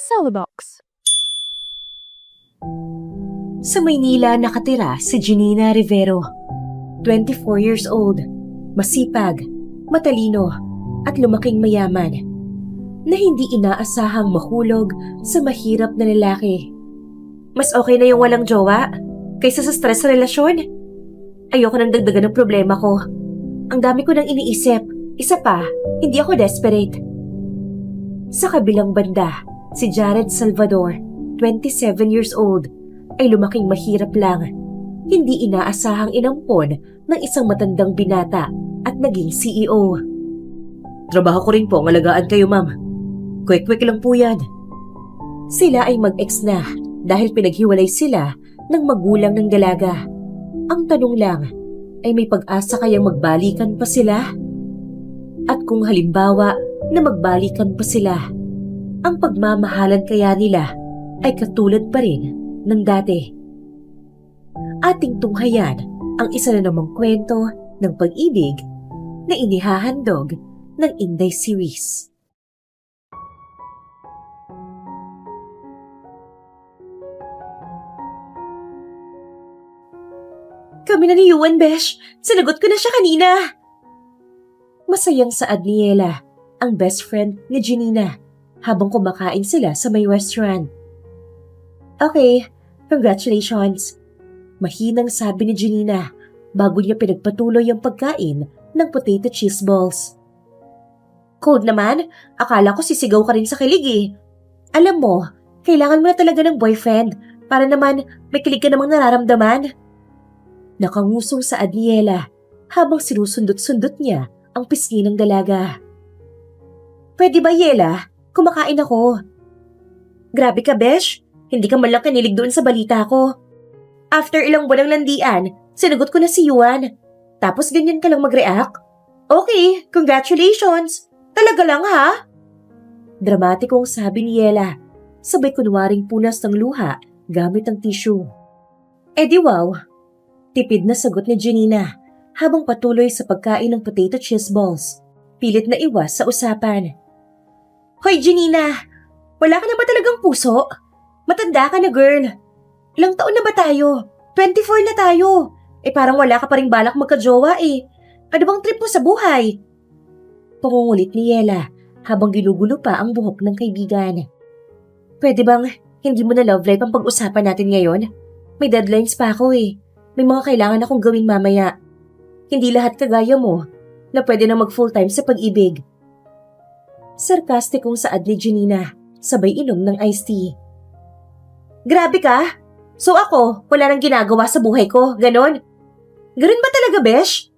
Celebox. Sa Maynila nakatira si Janina Rivero, 24 years old, masipag, matalino, at lumaking mayaman, na hindi inaasahang mahulog sa mahirap na lalaki. Mas okay na yung walang jowa kaysa sa stress sa relasyon. Ayoko nang dagdagan ng problema ko. Ang dami ko nang iniisip. Isa pa, hindi ako desperate. Sa kabilang banda, si Jared Salvador, 27 years old, ay lumaking mahirap lang. Hindi inaasahang inampon ng isang matandang binata at naging CEO. Trabaho ko rin po ang alagaan kayo, ma'am. Quick-quick lang po yan. Sila ay mag-ex na dahil pinaghiwalay sila ng magulang ng dalaga. Ang tanong lang, ay may pag-asa kayang magbalikan pa sila? At kung halimbawa na magbalikan pa sila, ang pagmamahalan kaya nila ay katulad pa rin ng dati. Ating tunghayan ang isa na namang kwento ng pag-ibig na inihahandog ng Inday Series. Kami na ni Yuan, Besh. Sinagot ko na siya kanina. Masayang saad ni Yela, ang best friend ni Janina, habang kumakain sila sa may restaurant. Okay, congratulations. Mahinang sabi ni Janina bago niya pinagpatuloy ang pagkain ng potato cheese balls. Cold naman, akala ko sisigaw ka rin sa kilig eh. Alam mo, kailangan mo na talaga ng boyfriend para naman may kilig ka namang nararamdaman. Nakangusong saad ni Yela habang sinusundot-sundot niya ang pisngi ng dalaga. Pwede ba, Yela? Kumakain ako. Grabe ka, Besh. Hindi ka man lang kinilig doon sa balita ko. After ilang buwan ng landian, sinagot ko na si Yuan. Tapos ganyan ka lang mag-react? Okay, congratulations. Talaga lang ha? Dramatikong sabi ni Yela, sabay kunwaring punas ng luha gamit ang tissue. Di wow. Tipid na sagot ni Janina habang patuloy sa pagkain ng potato cheese balls. Pilit na iwas sa usapan. Hoy Janina, wala ka na ba talagang puso? Matanda ka na, girl. Ilang taon na ba tayo? 24 na tayo. Parang wala ka pa ring balak magka-jowa eh. Ano bang trip mo sa buhay? Pangungulit ni Yela habang ginugulo pa ang buhok ng kaibigan. Pwede bang hindi mo na love life ang pag-usapan natin ngayon? May deadlines pa ako eh. May mga kailangan akong gawin mamaya. Hindi lahat kagaya mo na pwede na mag-full-time sa pag-ibig. Sarkastikong saad ni Janina, sabay inom ng iced tea. Grabe ka? So ako, wala nang ginagawa sa buhay ko, ganon? Ganon ba talaga, Besh?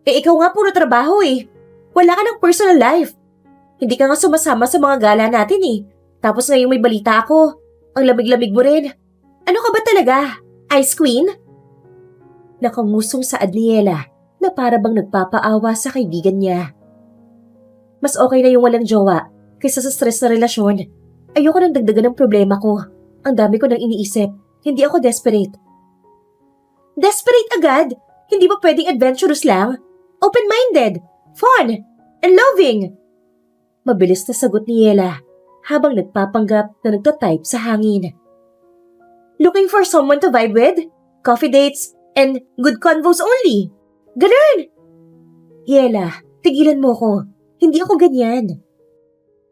Ikaw nga puro trabaho eh. Wala ka ng personal life. Hindi ka nga sumasama sa mga gala natin eh. Tapos ngayong may balita ako, ang lamig-lamig mo rin. Ano ka ba talaga? Ice Queen? Nakangusong saad ni Yela na para bang nagpapaawa sa kaibigan niya. Mas okay na yung walang jowa kaysa sa stress na relasyon. Ayoko nang dagdagan ng problema ko. Ang dami ko nang iniisip. Hindi ako desperate. Desperate agad? Hindi ba pwedeng adventurous lang? Open-minded, fun, and loving? Mabilis na sagot ni Yela habang nagpapanggap na nagtatype sa hangin. Looking for someone to vibe with? Coffee dates and good convos only? Ganun! Yela, tigilan mo ko. Hindi ako ganyan.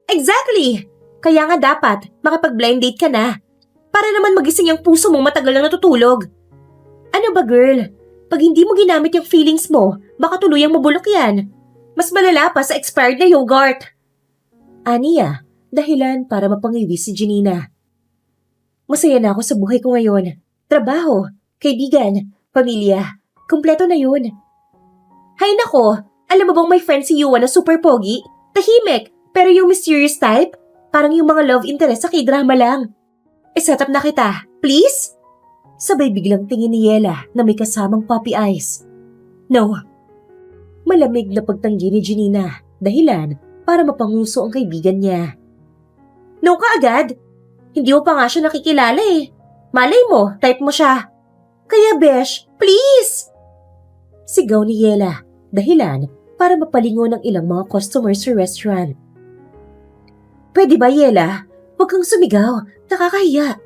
Exactly! Kaya nga dapat makipag-blind date ka na. Para naman magising yung puso mo matagal na natutulog. Ano ba girl? Pag hindi mo ginamit yung feelings mo, baka tuluyang mabulok yan. Mas malala pa sa expired na yogurt. Aniya, dahilan para mapangiwi si Janina. Masaya na ako sa buhay ko ngayon. Trabaho, kaibigan, pamilya, kumpleto na yun. Hay nako, alam mo bang may friend si Yuan na super pogi? Tahimik, pero yung mysterious type, parang yung mga love interest sa k-drama lang. Set up na kita, please? Sabay biglang tingin ni Yela na may kasamang puppy eyes. No. Malamig na pagtanggi ni Janina, dahilan para mapanguso ang kaibigan niya. No ka agad? Hindi mo pa nga siya nakikilala eh. Malay mo, type mo siya. Kaya Besh, please! Sigaw ni Yela, dahilan para mapalingon ng ilang mga customers sa restaurant. Pwede ba, Yela? Huwag kang sumigaw. Nakakahiya.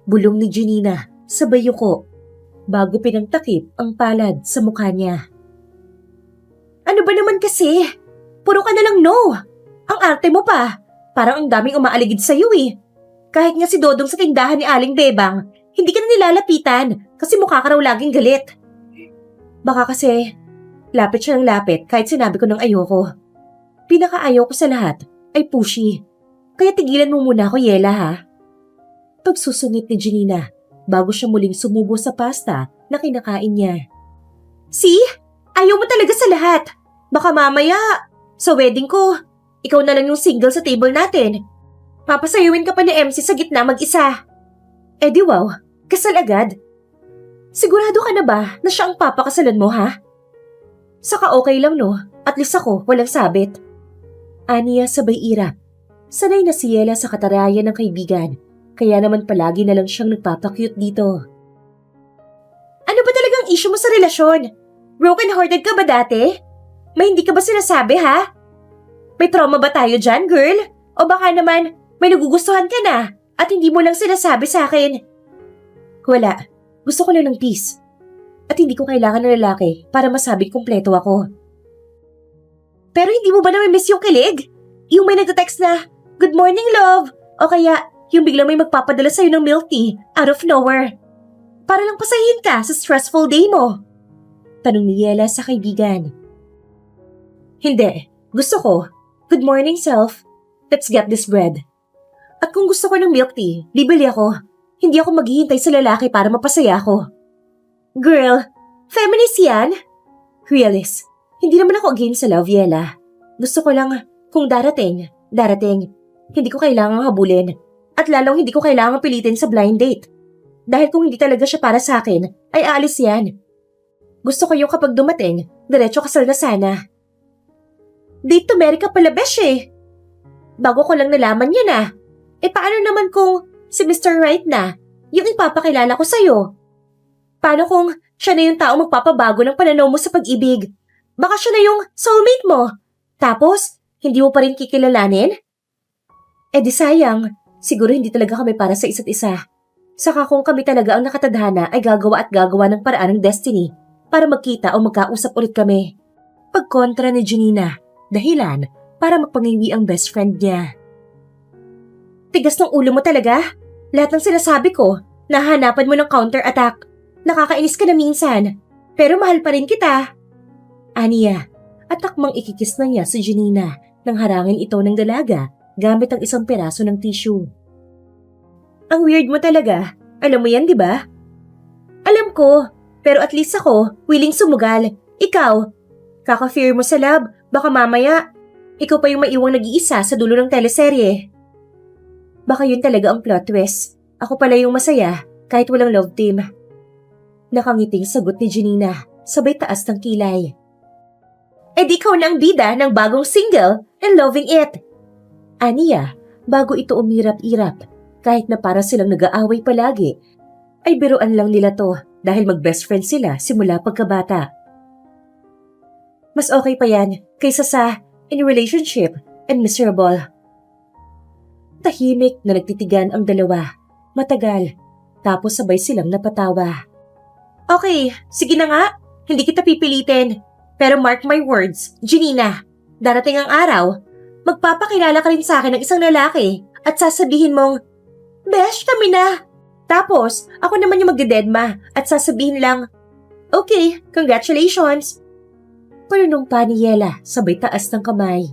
Bulong ni Junina, sabay yuko, bago pinangtakip ang palad sa mukha niya. Ano ba naman kasi? Puro ka na lang no. Ang arte mo pa. Parang ang daming umaaligid sa'yo eh. Kahit nga si Dodong sa tindahan ni Aling Bebang, hindi ka na nilalapitan kasi mukha ka raw laging galit. Baka kasi, lapit siya ng lapit kahit sinabi ko ng ayoko. Pinakaayaw ko sa lahat ay pushy. Kaya tigilan mo muna ako, Yela ha? Pagsusungit ni Janina bago siya muling sumubo sa pasta na kinakain niya. See? Ayaw mo talaga sa lahat. Baka mamaya, sa wedding ko, ikaw na lang yung single sa table natin. Papasayawin ka pa ni MC sa gitna mag-isa. Eh di wow, kasal agad. Sigurado ka na ba na siya ang papakasalan mo ha? Saka okay lang no, at least ako walang sabit. Aniya sabay irap. Sanay na si Yela sa katarayan ng kaibigan, kaya naman palagi na lang siyang nagpapakyut dito. Ano ba talagang issue mo sa relasyon? Broken-hearted ka ba dati? May hindi ka ba sinasabi ha? May trauma ba tayo dyan, girl? O baka naman may nagugustuhan ka na at hindi mo lang sinasabi sa akin? Wala. Gusto ko lang ng peace. At hindi ko kailangan ng lalaki para masabing kumpleto ako. Pero hindi mo ba naman miss yung kilig? Yung may nagte-text na, "Good morning, love." O kaya, yung biglang may magpapadala sa'yo ng milk tea out of nowhere. Para lang pasahin ka sa stressful day mo. Tanong ni Yela sa kaibigan. Hindi. Gusto ko, "Good morning, self. Let's get this bread." At kung gusto ko ng milk tea, bibili ako. Hindi ako maghihintay sa lalaki para mapasaya ako. Girl, feminist yan? Realist. Hindi naman ako against sa love, Yela. Gusto ko lang, kung darating, darating. Hindi ko kailangang habulin. At lalong hindi ko kailangang pilitin sa blind date. Dahil kung hindi talaga siya para sa akin, ay aalis yan. Gusto ko yung kapag dumating, diretso kasal na sana. Date to marry ka pala, besh eh. Bago ko lang nalaman yan ah. Eh paano naman kung si Mr. Right na, yung ipapakilala ko sa'yo? Paano kung siya na yung tao magpapabago ng pananaw mo sa pag-ibig? Baka siya na yung soulmate mo. Tapos, hindi mo pa rin kikilalanin? Eh di sayang, siguro hindi talaga kami para sa isa't isa. Saka kung kami talaga ang nakatadhana ay gagawa at gagawa ng paraan ng destiny para magkita o magkausap ulit kami. Pagkontra ni Janina, dahilan para magpangiwi ang best friend niya. Tigas ng ulo mo talaga? Lahat ng sinasabi ko, nahahanapan mo ng counter-attack. Nakakainis ka na minsan, pero mahal pa rin kita. Aniya, at takmang ikikis na niya si Janina nang harangin ito ng dalaga gamit ang isang peraso ng tissue. Ang weird mo talaga. Alam mo yan, di ba? Alam ko, pero at least ako, willing sumugal. Ikaw, kaka-fear mo sa lab, baka mamaya, ikaw pa yung maiwang nag-iisa sa dulo ng teleserye. Baka yun talaga ang plot twist. Ako pala yung masaya, kahit walang love team. Nakangiting sagot ni Janina, sabay taas ng kilay. Eh di ikaw na ang bida ng bagong single and loving it. Aniya, bago ito umirap-irap, kahit na para silang nag-aaway palagi, ay biruan lang nila to dahil mag-best friend sila simula pagkabata. Mas okay pa yan kaysa sa in relationship and miserable. Tahimik na nagtitigan ang dalawa. Matagal. Tapos sabay silang napatawa. Okay, sige na nga. Hindi kita pipilitin. Pero mark my words, Janina, darating ang araw, magpapakilala ka rin sa akin ng isang lalaki at sasabihin mong, "Besh, kami na." Tapos, ako naman yung magdededma at sasabihin lang, "Okay, congratulations." Panunumpa ni Yela sabay taas ng kamay.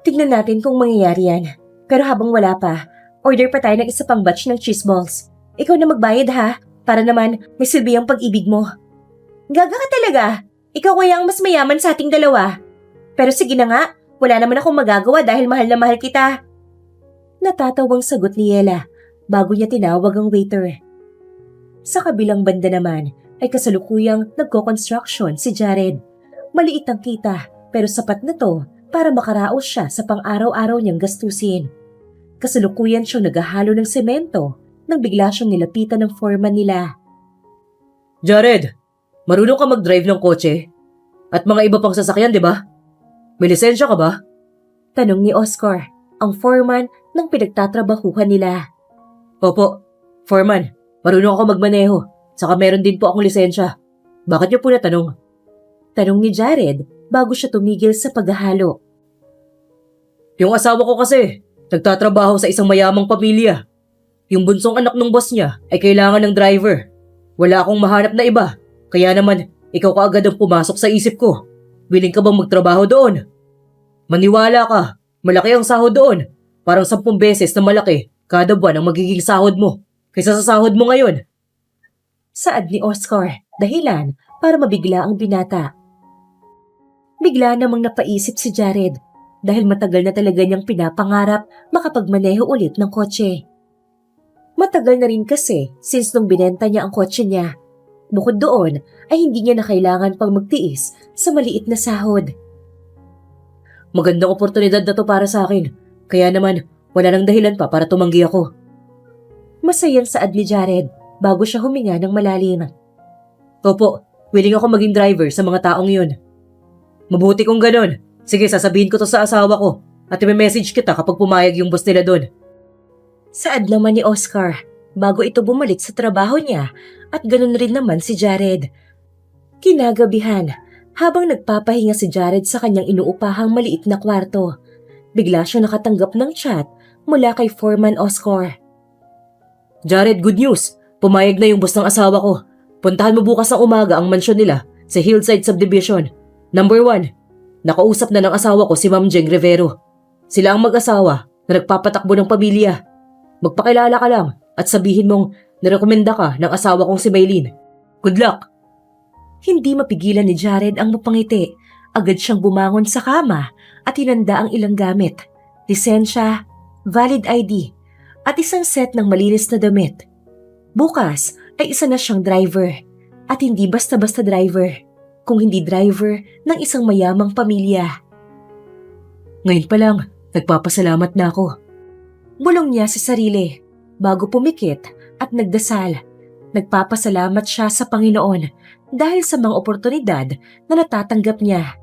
Tignan natin kung mangyayari yan. Pero habang wala pa, order pa tayo ng isa pang batch ng cheese balls. Ikaw na magbayad ha, para naman may silbi ang pag-ibig mo. Gaga ka talaga. Ikaw kaya ang mas mayaman sa ating dalawa. Pero sige na nga, wala naman akong magagawa dahil mahal na mahal kita. Natatawang sagot ni Yela bago niya tinawag ang waiter. Sa kabilang banda naman ay kasalukuyang nagko-construction si Jared. Maliit ang kita pero sapat na to para makaraos siya sa pang-araw-araw niyang gastusin. Kasalukuyan siyang naghahalo ng semento nang bigla siyang nilapitan ng foreman nila. Jared, marunong ka mag-drive ng kotse? At mga iba pang sasakyan, di ba? May lisensya ka ba? Tanong ni Oscar. ang foreman ng pinagtatrabahuhan nila. Opo, Foreman, marunong ako magmaneho. Saka meron din po akong lisensya. Bakit niyo po natanong? Tanong ni Jared bago siya tumigil sa paghahalo. Yung asawa ko kasi, nagtatrabaho sa isang mayamang pamilya. Yung bunsong anak ng boss niya ay kailangan ng driver. Wala akong mahanap na iba. Kaya naman, ikaw kaagad ang pumasok sa isip ko. Willing ka bang magtrabaho doon? Maniwala ka, malaki ang sahod doon. Parang 10 beses na malaki kada buwan ang magiging sahod mo kaysa sa sahod mo ngayon. Saad ni Oscar, dahilan para mabigla ang binata. Bigla namang napaisip si Jared dahil matagal na talaga niyang pinapangarap makapagmaneho ulit ng kotse. Matagal na rin kasi since nung binenta niya ang kotse niya. Bukod doon ay hindi niya na kailangan pang magtiis sa maliit na sahod. Magandang oportunidad na to para sa akin. Kaya naman, wala nang dahilan pa para tumanggi ako. Masayang saad ni Jared bago siya huminga ng malalim. Opo, willing ako maging driver sa mga taong yun. Mabuti kung ganon. Sige, sasabihin ko to sa asawa ko at i-message kita kapag pumayag yung boss nila doon. Saad naman ni Oscar bago ito bumalik sa trabaho niya at ganun rin naman si Jared. Kinagabihan, habang nagpapahinga si Jared sa kanyang inuupahang maliit na kwarto, bigla siya nakatanggap ng chat mula kay Foreman Oscar. Jared, good news. Pumayag na yung boss ng asawa ko. Puntahan mo bukas ng umaga ang mansyon nila sa Hillside Subdivision. Number 1, nakausap na ng asawa ko si Ma'am Jeng Rivero. Sila ang mag-asawa na nagpapatakbo ng pamilya. Magpakilala ka lang at sabihin mong nirekomenda ka ng asawa kong si Maylene. Good luck! Hindi mapigilan ni Jared ang mapangiti. Agad siyang bumangon sa kama at hinanda ang ilang gamit. Lisensya, valid ID, at isang set ng malinis na damit. Bukas ay isa na siyang driver. At hindi basta-basta driver, kung hindi driver ng isang mayamang pamilya. Ngayon pa lang, nagpapasalamat na ako. Bulong niya sa sarili bago pumikit at nagdasal. Nagpapasalamat siya sa Panginoon dahil sa mga oportunidad na natatanggap niya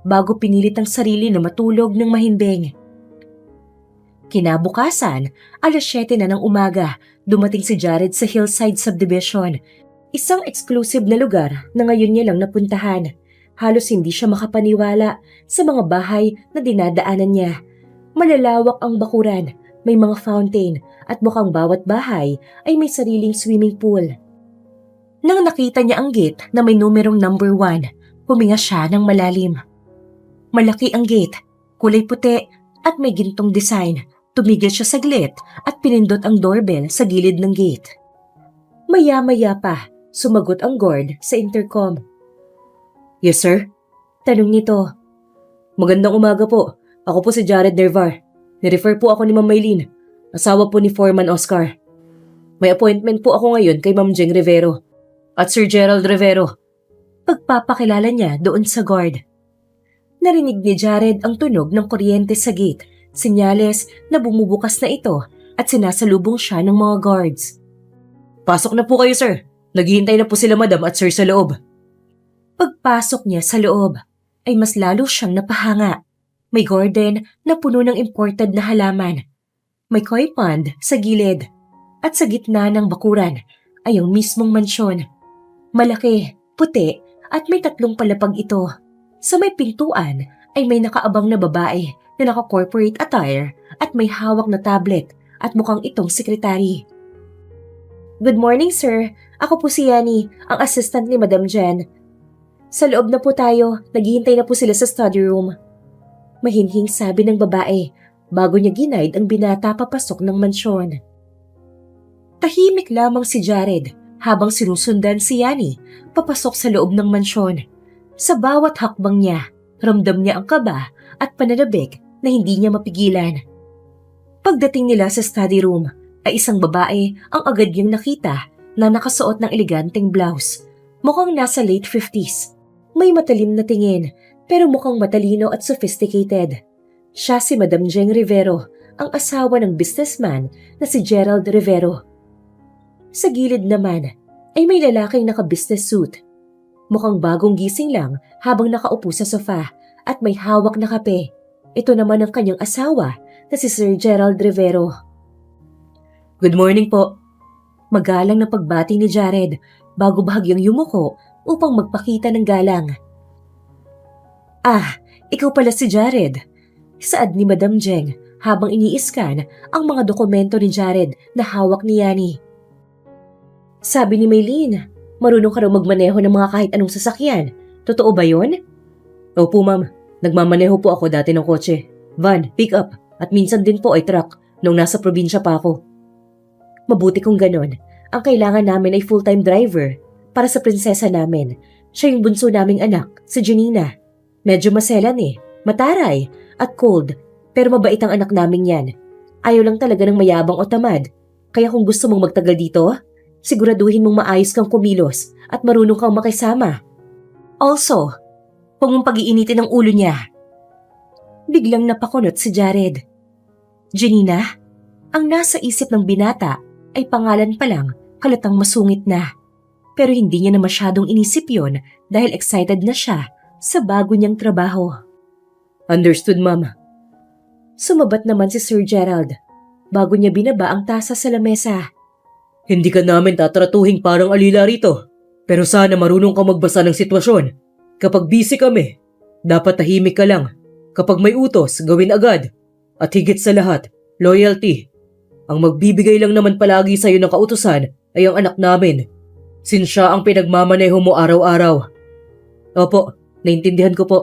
bago pinilit ang sarili na matulog ng mahimbing. Kinabukasan, 7:00 na ng umaga, dumating si Jared sa Hillside Subdivision, isang exclusive na lugar na ngayon niya lang napuntahan. Halos hindi siya makapaniwala sa mga bahay na dinadaanan niya. Malalawak ang bakuran, may mga fountain at mukhang bawat bahay ay may sariling swimming pool. Nang nakita niya ang gate na may numerong number 1, huminga siya ng malalim. Malaki ang gate, kulay puti at may gintong design. Tumigil siya saglit at pinindot ang doorbell sa gilid ng gate. Maya-maya pa, sumagot ang guard sa intercom. Yes, sir? Tanong nito. Magandang umaga po. Ako po si Jared Nervar. Nirefer po ako ni Ma'am Maylene, asawa po ni Foreman Oscar. May appointment po ako ngayon kay Ma'am Jeng Rivero at Sir Gerald Rivero. Pagpapakilala niya doon sa guard. Narinig ni Jared ang tunog ng kuryente sa gate, senyales na bumubukas na ito at sinasalubong siya ng mga guards. Pasok na po kayo, sir. Naghihintay na po sila madam at sir sa loob. Pagpasok niya sa loob, ay mas lalo siyang napahanga. May garden na puno ng imported na halaman. May koi pond sa gilid. At sa gitna ng bakuran ay ang mismong mansyon. Malaki, puti at may 3 palapag ito. Sa may pintuan ay may nakaabang na babae na naka-corporate attire at may hawak na tablet at mukhang itong sekretary. Good morning, sir. Ako po si Yani, ang assistant ni Madam Jen. Sa loob na po tayo, naghihintay na po sila sa study room. Mahinhing sabi ng babae bago niya ginaid ang binata papasok ng mansyon. Tahimik lamang si Jared habang sinusundan si Yani papasok sa loob ng mansyon. Sa bawat hakbang niya, ramdam niya ang kaba at pananabik na hindi niya mapigilan. Pagdating nila sa study room, ay isang babae ang agad niyang nakita na nakasuot ng eleganteng blouse. Mukhang nasa late 50s. May matalim na tingin pero mukhang matalino at sophisticated. Siya si Madam Jeng Rivero, ang asawa ng businessman na si Gerald Rivero. Sa gilid naman ay may lalaking naka-business suit. Mukhang bagong gising lang habang nakaupo sa sofa at may hawak na kape. Ito naman ang kanyang asawa na si Sir Gerald Rivero. Good morning po. Magalang na pagbati ni Jared bago bahagyang yumuko upang magpakita ng galang. Ah, ikaw pala si Jared. Saad ni Madam Jeng habang iniiskan ang mga dokumento ni Jared na hawak ni Yani. Sabi ni Maylene, marunong ka raw magmaneho ng mga kahit anong sasakyan. Totoo ba yon? Opo ma'am, nagmamaneho po ako dati ng kotse, van, pick-up at minsan din po ay truck nung nasa probinsya pa ako. Mabuti kung ganon. Ang kailangan namin ay full-time driver para sa prinsesa namin. Siya yung bunso naming anak, si Janina. Medyo maselan mataray at cold, pero mabait ang anak namin yan. Ayaw lang talaga ng mayabang o tamad. Kaya kung gusto mong magtagal dito, siguraduhin mong maayos kang kumilos at marunong kang makisama. Also, huwag mong pag-iinitin ang ulo niya. Biglang napakunot si Jared. Janina, ang nasa isip ng binata ay pangalan pa lang, halatang masungit na. Pero hindi niya na masyadong inisip yon dahil excited na siya sa bago niyang trabaho. Understood, ma'am. Sumabat naman si Sir Gerald bago niya binaba ang tasa sa lamesa. Hindi ka namin tatratuhing parang alila rito. Pero sana marunong kang magbasa ng sitwasyon. Kapag busy kami, dapat tahimik ka lang. Kapag may utos, gawin agad. At higit sa lahat, loyalty. Ang magbibigay lang naman palagi sa'yo ng kautusan ay ang anak namin. Since siya ang pinagmamaneho mo araw-araw. Opo, naintindihan ko po.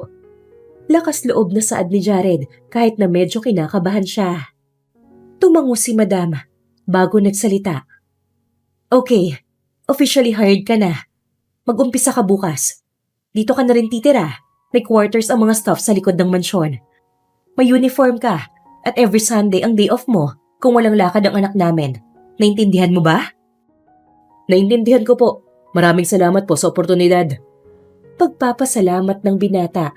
Lakas loob na saad ni Jared kahit na medyo kinakabahan siya. Tumango si Madam bago nagsalita. Okay, officially hired ka na. Mag-umpisa ka bukas. Dito ka na rin titira. May quarters ang mga staff sa likod ng mansyon. May uniform ka at every Sunday ang day off mo kung walang lakad ang anak namin. Naintindihan mo ba? Naintindihan ko po. Maraming salamat po sa oportunidad. Pagpapasalamat ng binata.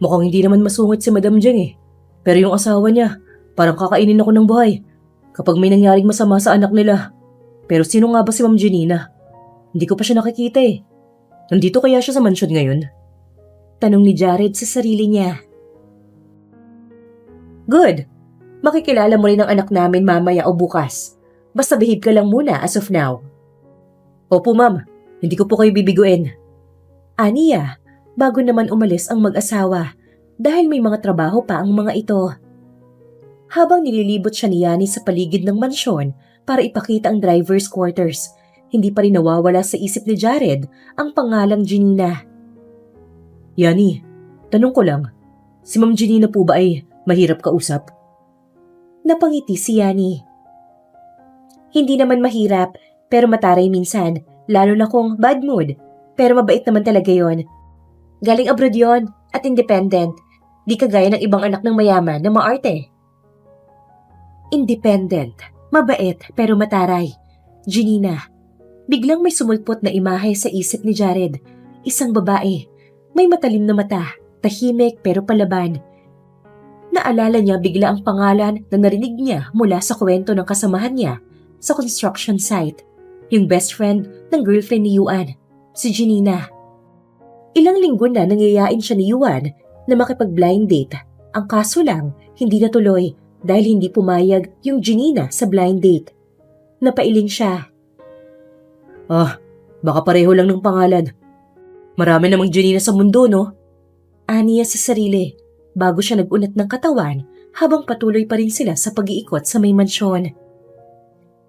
Mukhang hindi naman masungit si Madam Jeng Pero yung asawa niya, parang kakainin ako ng buhay kapag may nangyaring masama sa anak nila. Pero sino nga ba si Ma'am Janina? Hindi ko pa siya nakikita Nandito kaya siya sa mansyon ngayon? Tanong ni Jared sa sarili niya. Good. Makikilala mo rin ang anak namin mamaya o bukas. Basta behave ka lang muna as of now. Opo ma'am, hindi ko po kayo bibiguin. Aniya, bago naman umalis ang mag-asawa dahil may mga trabaho pa ang mga ito. Habang nililibot siya ni Yani sa paligid ng mansyon para ipakita ang driver's quarters, hindi pa rin nawawala sa isip ni Jared ang pangalang Janina. Yani, tanong ko lang, si Ma'am Janina po ba ay mahirap kausap? Napangiti si Yani. Hindi naman mahirap, pero mataray minsan, lalo na kung bad mood. Pero mabait naman talaga yon. Galing abroad yon at independent. Di kagaya ng ibang anak ng mayaman na maarte. Independent, mabait pero mataray. Janina. Biglang may sumulpot na imahe sa isip ni Jared. Isang babae. May matalim na mata, tahimik pero palaban. Naalala niya bigla ang pangalan na narinig niya mula sa kwento ng kasamahan niya sa construction site. Yung best friend ng girlfriend ni Yuan, si Janina. Ilang linggo na nangyayain siya ni Yuan na makipag-blind date. Ang kaso lang, hindi natuloy dahil hindi pumayag yung Janina sa blind date. Napailing siya. Baka pareho lang ng pangalan. Marami namang Janina sa mundo, no? Aniya sa sarili bago siya nagunat ng katawan habang patuloy pa rin sila sa pag-iikot sa may mansyon.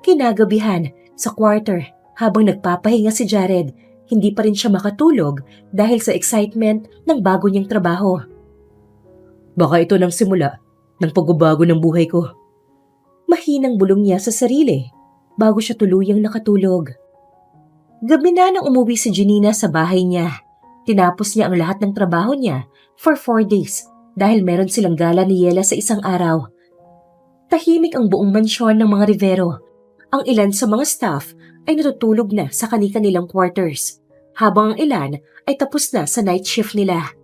Kinagabihan sa quarter habang nagpapahinga si Jared, hindi pa rin siya makatulog dahil sa excitement ng bago niyang trabaho. Baka ito nang simula ng pagbabago ng buhay ko. Mahinang bulong niya sa sarili bago siya tuluyang nakatulog. Gabi na nang umuwi si Janina sa bahay niya. Tinapos niya ang lahat ng trabaho niya for 4 days dahil meron silang gala ni Yela sa isang araw. Tahimik ang buong mansyon ng mga Rivero. Ang ilan sa mga staff ay natutulog na sa kani-kanilang quarters, habang ang ilan ay tapos na sa night shift nila.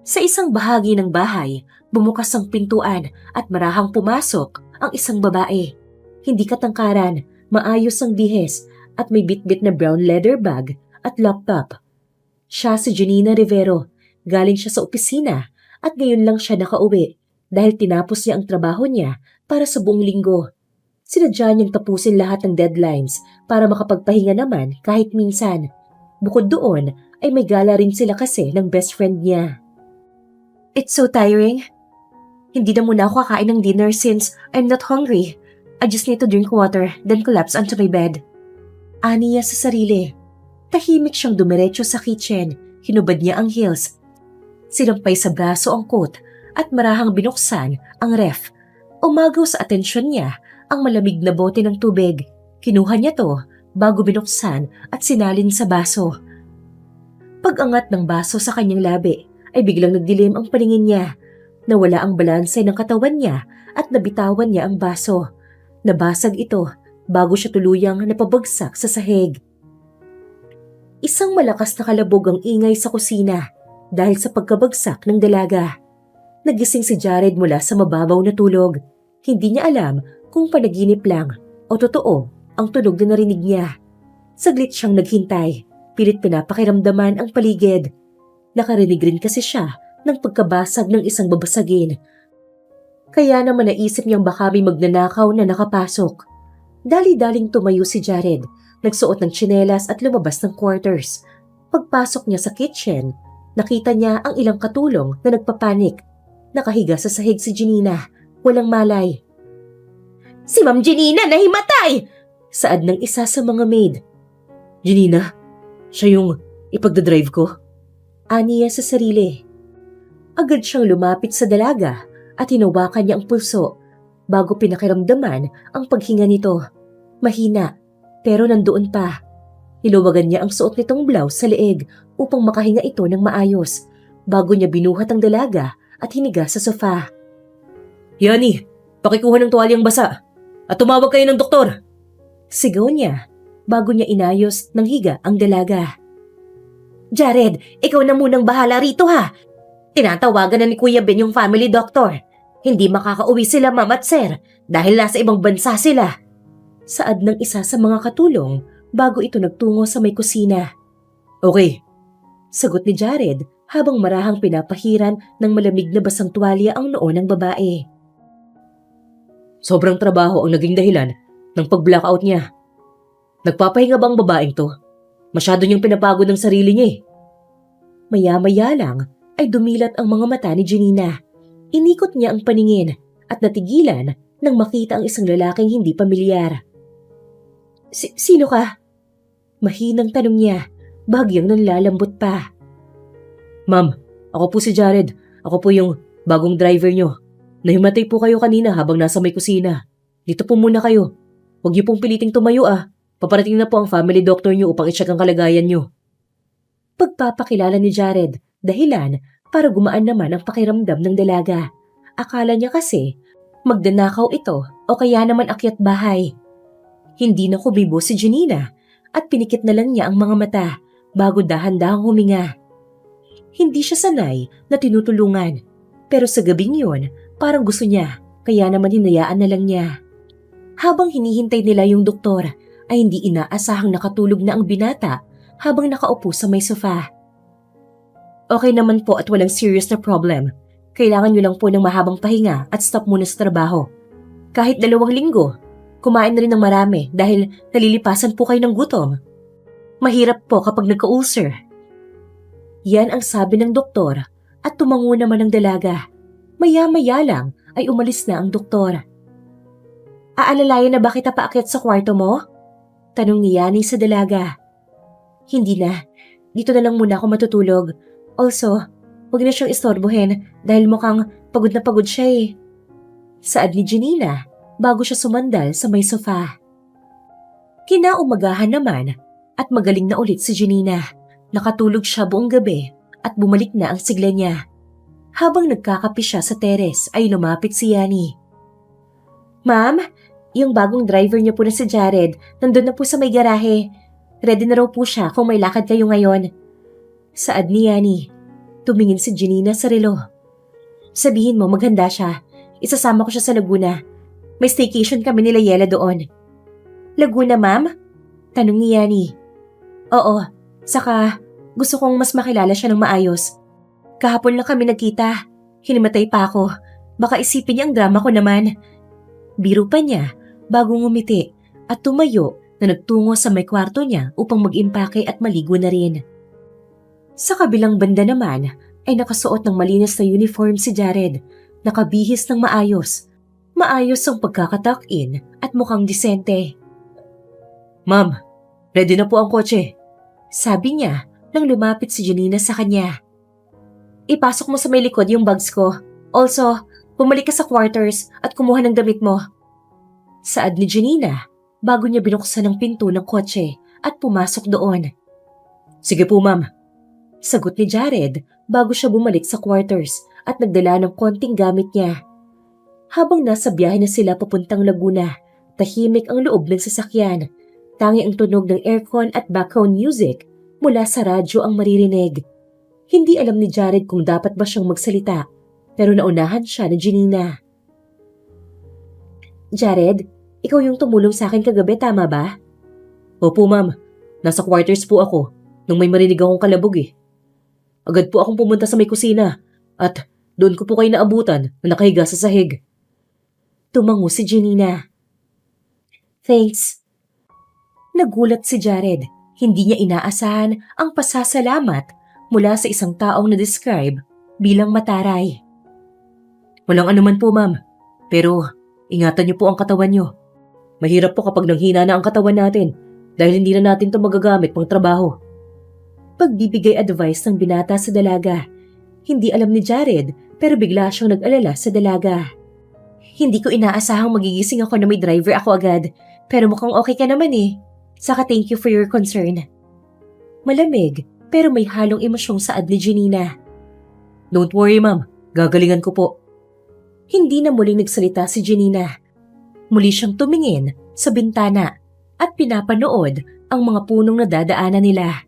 Sa isang bahagi ng bahay, bumukas ang pintuan at marahang pumasok ang isang babae. Hindi katangkaran, maayos ang bihis at may bitbit na brown leather bag at laptop. Siya si Janina Rivero. Galing siya sa opisina at ngayon lang siya nakauwi dahil tinapos niya ang trabaho niya para sa buong linggo. Sinadya niyang tapusin lahat ng deadlines para makapagpahinga naman kahit minsan. Bukod doon ay may gala rin sila kasi ng best friend niya. It's so tiring. Hindi na muna ako kakain ng dinner since I'm not hungry. I just need to drink water then collapse onto my bed. Ani niya sa sarili. Tahimik siyang dumiretso sa kitchen. Hinubad niya ang heels. Sinampay sa braso ang coat at marahang binuksan ang ref. Umagaw sa atensyon niya ang malamig na bote ng tubig. Kinuha niya to bago binuksan at sinalin sa baso. Pag-angat ng baso sa kanyang labi ay biglang nagdilim ang paningin niya. Nawala ang balanse ng katawan niya at nabitawan niya ang baso. Nabasag ito bago siya tuluyang napabagsak sa sahig. Isang malakas na kalabog ang ingay sa kusina dahil sa pagkabagsak ng dalaga. Nagising si Jared mula sa mababaw na tulog. Hindi niya alam kung panaginip lang o totoo ang tunog na narinig niya. Saglit siyang naghintay, pilit pinapakiramdaman ang paligid. Nakarinig rin kasi siya ng pagkabasag ng isang babasagin. Kaya naman naisip niyang baka may magnanakaw na nakapasok. Dali-daling tumayo si Jared, nagsuot ng tsinelas at lumabas ng quarters. Pagpasok niya sa kitchen, nakita niya ang ilang katulong na nagpapanik. Nakahiga sa sahig si Janina, walang malay. "Si Ma'am Janina nahimatay!" Saad ng isa sa mga maid. Janina, siya yung ipagdadrive ko? Ani niya sa sarili. Agad siyang lumapit sa dalaga at hinawakan niya ang pulso bago pinakiramdaman ang paghinga nito. Mahina, pero nandoon pa. Niluwagan niya ang suot nitong blouse sa leeg upang makahinga ito ng maayos bago niya binuhat ang dalaga at hiniga sa sofa. Yani, pakikuha ng tuwalyang basa at tumawag kayo ng doktor. Sigaw niya bago niya inayos ng higa ang dalaga. "Jared, ikaw na munang bahala rito ha. Tinatawagan na ni Kuya Ben yung family doctor. Hindi makakauwi sila ma'am at sir dahil nasa ibang bansa sila." Saad ng isa sa mga katulong bago ito nagtungo sa may kusina. Okay. Sagot ni Jared habang marahang pinapahiran ng malamig na basang tuwalya ang noo ng babae. Sobrang trabaho ang naging dahilan ng pag-blackout niya. Nagpapahinga ba ang babaeng to? Masyado niyang pinapagod ng sarili niya eh. Maya-maya lang ay dumilat ang mga mata ni Janina. Inikot niya ang paningin at natigilan nang makita ang isang lalaking hindi pamilyar. Sino ka?" Mahinang tanong niya, bahagyang nanlalambot pa. Ma'am, ako po si Jared. Ako po yung bagong driver niyo. Nahimatay po kayo kanina habang nasa may kusina. Dito po muna kayo. Huwag niyo pong piliting tumayo ah. Paparating na po ang family doctor niyo upang i-check ang kalagayan niyo. Pagpapakilala ni Jared, dahilan para gumaan naman ang pakiramdam ng dalaga. Akala niya kasi magdanakaw ito o kaya naman akyat bahay. Hindi na kumibo si Janina at pinikit na lang niya ang mga mata bago dahan-dahang huminga. Hindi siya sanay na tinutulungan pero sa gabing yun parang gusto niya kaya naman hinayaan na lang niya. Habang hinihintay nila yung doktor ay hindi inaasahang nakatulog na ang binata habang nakaupo sa may sofa. "Okay naman po at walang serious na problem. Kailangan niyo lang po ng mahabang pahinga at stop muna sa trabaho. Kahit 2 linggo, kumain na rin ng marami dahil nalilipasan po kayo ng gutom. Mahirap po kapag nagka-ulcer." Yan ang sabi ng doktor at tumango naman ang dalaga. Maya-maya lang ay umalis na ang doktor. "Aalalayan na ba kita paakyat sa kwarto mo?" Tanong ni Yani sa dalaga. "Hindi na. Dito na lang muna ako matutulog. Also, huwag na siyang istorbohin dahil mukhang pagod na pagod siya eh." Saad ni Janina bago siya sumandal sa may sofa. Kinaumagahan naman at magaling na ulit si Janina. Nakatulog siya buong gabi at bumalik na ang sigla niya. Habang nagkakape siya sa teres ay lumapit si Yani. "Ma'am, yung bagong driver niyo po na si Jared, nandun na po sa may garahe. Ready na raw po siya kung may lakad kayo ngayon." Saad ni Yani. Tumingin si Janina sa relo. "Sabihin mo maghanda siya. Isasama ko siya sa Laguna. May staycation kami nila Yela doon." "Laguna, ma'am?" Tanong ni Yani. "Oo, saka gusto kong mas makilala siya ng maayos. Kahapon lang kami nagkita. Hinimatay pa ako. Baka isipin niya ang drama ko naman. Biro pa niya bago ngumiti at tumayo na nagtungo sa may kwarto niya upang mag-impake at maligo na rin. Sa kabilang banda naman ay nakasuot ng malinis na uniform si Jared, nakabihis ng maayos. Maayos ang pagkakatuck-in at mukhang disente. Ma'am, ready na po ang kotse. Sabi niya nang lumapit si Janina sa kanya. Ipasok mo sa may likod yung bags ko. Also, bumalik ka sa quarters at kumuha ng damit mo. Saad ni Janina bago niya binuksan ang pinto ng kotse at pumasok doon. Sige po ma'am. Sagot ni Jared bago siya bumalik sa quarters at nagdala ng konting gamit niya. Habang nasa biyahe na sila papuntang Laguna, tahimik ang loob ng sasakyan. Tangi ang tunog ng aircon at background music mula sa radyo ang maririnig. Hindi alam ni Jared kung dapat ba siyang magsalita, pero naunahan siya ni Janina. Jared, ikaw yung tumulong sa akin kagabi, tama ba? Opo ma'am, nasa quarters po ako nung may marinig akong kalabog eh. Agad po akong pumunta sa may kusina at doon ko po kayo naabutan na nakahiga sa sahig. Tumango si Janina. Thanks. Nagulat si Jared. Hindi niya inaasahan ang pasasalamat mula sa isang taong na-describe bilang mataray. Walang anuman po ma'am, pero ingatan niyo po ang katawan niyo. Mahirap po kapag nanghina na ang katawan natin dahil hindi na natin ito magagamit pang trabaho. Pagbibigay advice ng binata sa dalaga. Hindi alam ni Jared pero bigla siyang nag-alala sa dalaga. Hindi ko inaasahang magigising ako na may driver ako agad, pero mukhang okay ka naman eh. Saka thank you for your concern. Malamig, pero may halong emosyong saad ni Janina. Don't worry ma'am, gagalingan ko po. Hindi na muling nagsalita si Janina. Muli siyang tumingin sa bintana at pinapanood ang mga punong nadadaanan nila.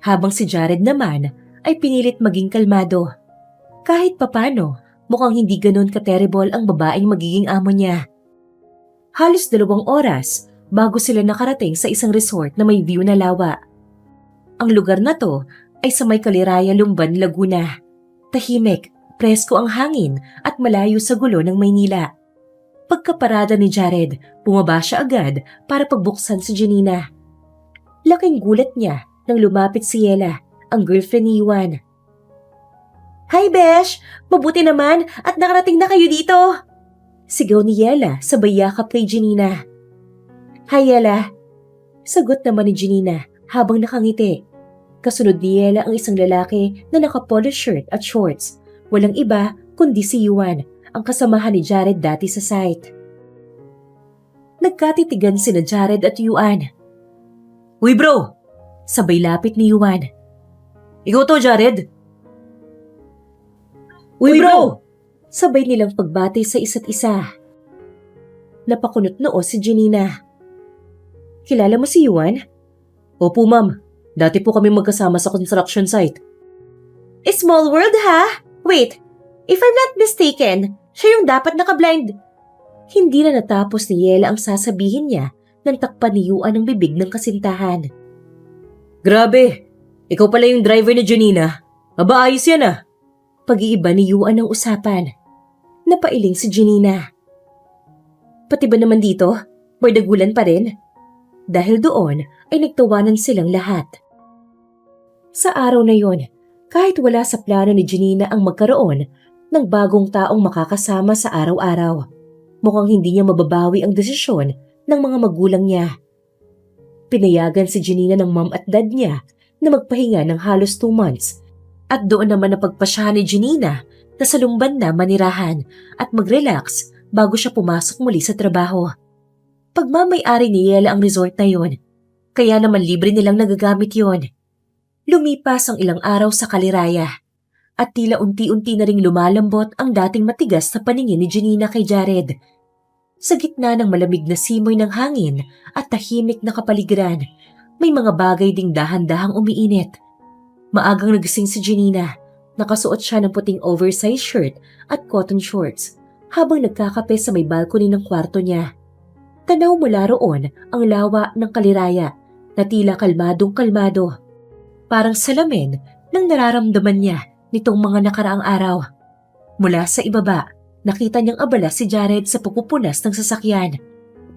Habang si Jared naman ay pinilit maging kalmado. Kahit papano, mukhang hindi ganon ka-terrible ang babaeng magiging amo niya. Halos 2 oras bago sila nakarating sa isang resort na may view na lawa. Ang lugar na to ay sa may Kaliraya, Lumban, Laguna. Tahimik, presko ang hangin at malayo sa gulo ng Maynila. Pagkaparada ni Jared, bumaba siya agad para pagbuksan si Janina. Laking gulat niya nang lumapit si Yela, ang girlfriend ni Juan. Hi Besh! Mabuti naman at nakarating na kayo dito! Sigaw ni Yela sabay yakap kay Janina. Hi Yela! Sagot naman ni Janina habang nakangiti. Kasunod ni Yela ang isang lalaki na naka-polo shirt at shorts. Walang iba kundi si Juan, ang kasamahan ni Jared dati sa site. Nagkatitigan sina Jared at Juan. Uy bro! Sabay lapit ni Juan. Ikaw to Jared? Uy bro! Sabay nilang pagbati sa isa't isa. Napakunot noo si Janina. Kilala mo si Juan? Opo ma'am, dati po kami magkasama sa construction site. Small world ha? Wait, if I'm not mistaken, siya yung dapat naka-blind. Hindi na natapos ni Yela ang sasabihin niya nang takpan ni Juan ang bibig ng kasintahan. Grabe, ikaw pala yung driver ni Janina. Aba ayos yan ah. Pag-iiba ni Juan ang usapan. Napailing si Janina. Pati ba naman dito? Bardagulan pa rin? Dahil doon ay nagtawanan silang lahat. Sa araw na yon, kahit wala sa plano ni Janina ang magkaroon ng bagong taong makakasama sa araw-araw, mukhang hindi niya mababawi ang desisyon ng mga magulang niya. Pinayagan si Janina ng mom at dad niya na magpahinga ng halos 2 months at doon naman napagpasyahan ni Janina na sa Lumban na manirahan at mag-relax bago siya pumasok muli sa trabaho. Pagmamay-ari ni Yela ang resort na yon, kaya naman libre nilang nagagamit yon. Lumipas ang ilang araw sa Kaliraya at tila unti-unti na ring lumalambot ang dating matigas na paningin ni Janina kay Jared. Sa gitna ng malamig na simoy ng hangin at tahimik na kapaligiran, may mga bagay ding dahan-dahang umiinit. Maagang nagising si Janina. Nakasuot siya ng puting oversized shirt at cotton shorts habang nagkakape sa may balcony ng kwarto niya. Tanaw mula roon ang lawa ng Kaliraya na tila kalmadong-kalmado. Parang salamin ng nararamdaman niya nitong mga nakaraang araw. Mula sa ibaba, Nakita niyang abala si Jared sa pagpupunas ng sasakyan.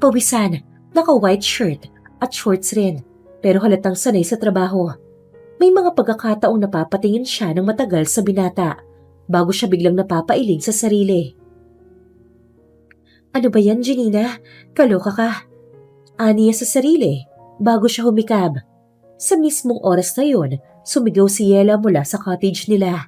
Pawisan, naka-white shirt at shorts rin, pero halatang sanay sa trabaho. May mga pagkakataong napapatingin siya ng matagal sa binata bago siya biglang napapailing sa sarili. Ano ba yan, Janina? Kaloka ka. Aniya sa sarili bago siya humikab. Sa mismong oras na yun, sumigaw si Yela mula sa cottage nila.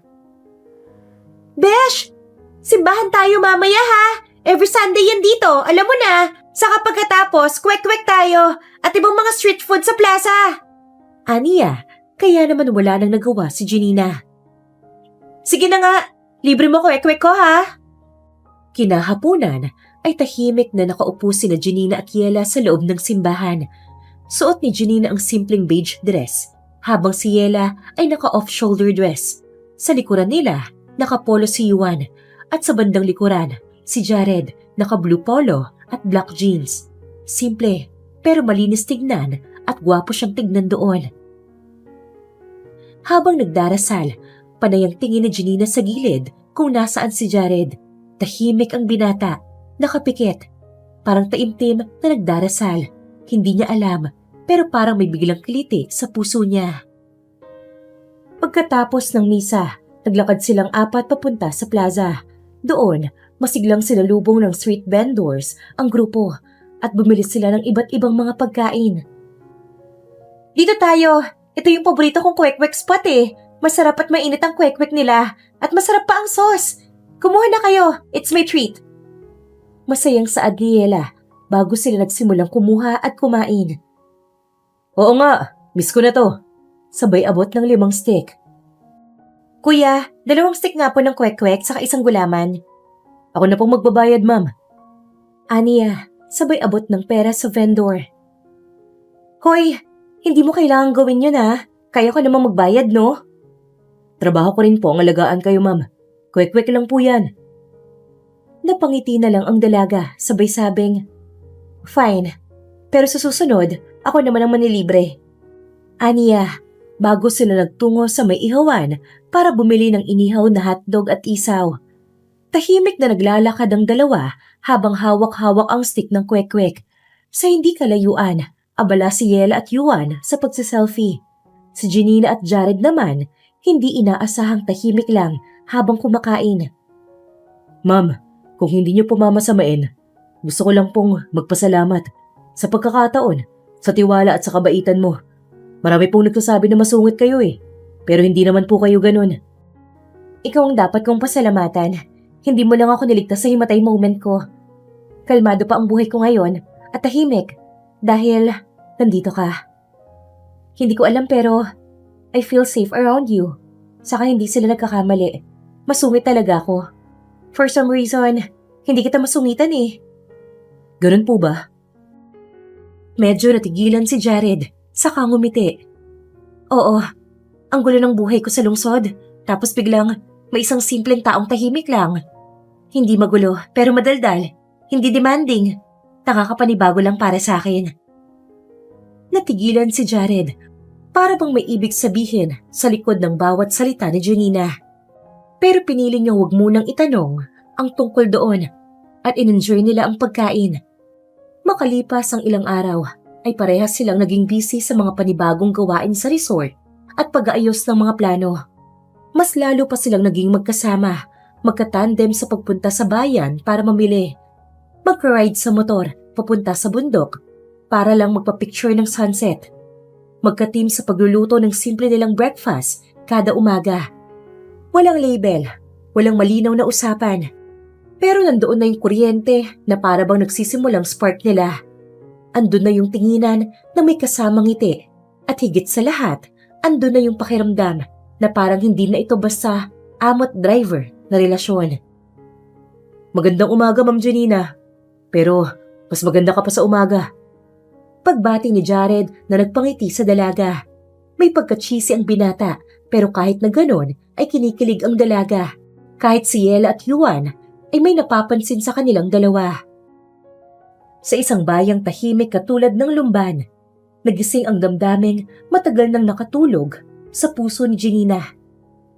Besh! Simbahan tayo mamaya ha! Every Sunday yan dito, alam mo na! Saka pagkatapos, kwek-kwek tayo at ibang mga street food sa plaza! Aniya, kaya naman wala nang nagawa si Janina. Sige na nga, libre mo kwek-kwek ko ha! Kinahapunan ay tahimik na nakaupo sina Janina at Yela sa loob ng simbahan. Suot ni Janina ang simpleng beige dress, habang si Yela ay naka-off-shoulder dress. Sa likuran nila, naka-polo si Yuan, at sa bandang likuran, si Jared, naka-blue polo at black jeans. Simple, pero malinis tignan at gwapo siyang tignan doon. Habang nagdarasal, panay ang tingin ni Janina sa gilid kung nasaan si Jared. Tahimik ang binata, nakapikit, parang taimtim na nagdarasal. Hindi niya alam, pero parang may biglang kiliti sa puso niya. Pagkatapos ng misa, naglakad silang apat papunta sa plaza. Doon, masiglang sinalubong ng street vendors ang grupo at bumili sila ng iba't ibang mga pagkain. Dito tayo! Ito yung paborito kong kwek-kwek spot eh. Masarap at mainit ang kwek-kwek nila at masarap pa ang sauce. Kumuha na kayo, it's my treat. Masayang saad ni Yela bago sila nagsimulang kumuha at kumain. Oo nga, miss ko na to. Sabay abot ng 5 stick. Kuya, 2 stick nga po ng kwek-kwek saka isang gulaman. Ako na pong magbabayad, ma'am. Aniya, sabay abot ng pera sa vendor. Hoy, hindi mo kailangang gawin yun ha. Kaya ko namang magbayad, no? Trabaho ko rin po ang alagaan kayo, ma'am. Kwek-kwek lang po yan. Napangiti na lang ang dalaga, sabay sabing, Fine, pero sa susunod, ako naman ang manilibre. Aniya, bago sila nagtungo sa may ihawan para bumili ng inihaw na hotdog at isaw. Tahimik na naglalakad ang dalawa habang hawak-hawak ang stick ng kwek-kwek. Sa hindi kalayuan, abala si Yela at Yuan sa pagsiselfie. Si Janina at Jared naman, hindi inaasahang tahimik lang habang kumakain. Ma'am, kung hindi niyo po mamasamain, gusto ko lang pong magpasalamat sa pagkakataon, sa tiwala at sa kabaitan mo. Marami pong nagsasabi na masungit kayo eh, pero hindi naman po kayo ganun. Ikaw ang dapat kong pasalamatan. Hindi mo lang ako niligtas sa himatay moment ko. Kalmado pa ang buhay ko ngayon at tahimik dahil nandito ka. Hindi ko alam pero I feel safe around you. Saka hindi sila nagkakamali. Masungit talaga ako. For some reason, hindi kita masungitan eh. Ganun po ba? Medyo natigilan si Jared, saka ngumiti. Oo, ang gulo ng buhay ko sa lungsod. Tapos biglang may isang simpleng taong tahimik lang. Hindi magulo pero madaldal. Hindi demanding. Nakakapanibago lang para sa akin. Natigilan si Jared. Para bang may ibig sabihin sa likod ng bawat salita ni Janina. Pero pinili niyang huwag munang itanong ang tungkol doon at in-enjoy nila ang pagkain. Makalipas ang ilang araw ay parehas silang naging busy sa mga panibagong gawain sa resort at pag-aayos ng mga plano. Mas lalo pa silang naging magkasama, magkatandem sa pagpunta sa bayan para mamili. Magka-ride sa motor papunta sa bundok para lang magpa-picture ng sunset. Magka-team sa pagluluto ng simple nilang breakfast kada umaga. Walang label, walang malinaw na usapan. Pero nandoon na yung kuryente na para bang nagsisimulang spark nila. Andun na yung tinginan na may kasamang ngiti. At higit sa lahat, andun na yung pakiramdam na parang hindi na ito basta amot driver na relasyon. Magandang umaga, Ma'am Janina. Pero mas maganda ka pa sa umaga. Pagbati ni Jared na nagpangiti sa dalaga. May pagka-cheesy ang binata pero kahit na ganon ay kinikilig ang dalaga. Kahit si Yela at Yuan ay may napapansin sa kanilang dalawa. Sa isang bayang tahimik katulad ng Lumban, nagising ang damdaming matagal nang nakatulog sa puso ni Janina.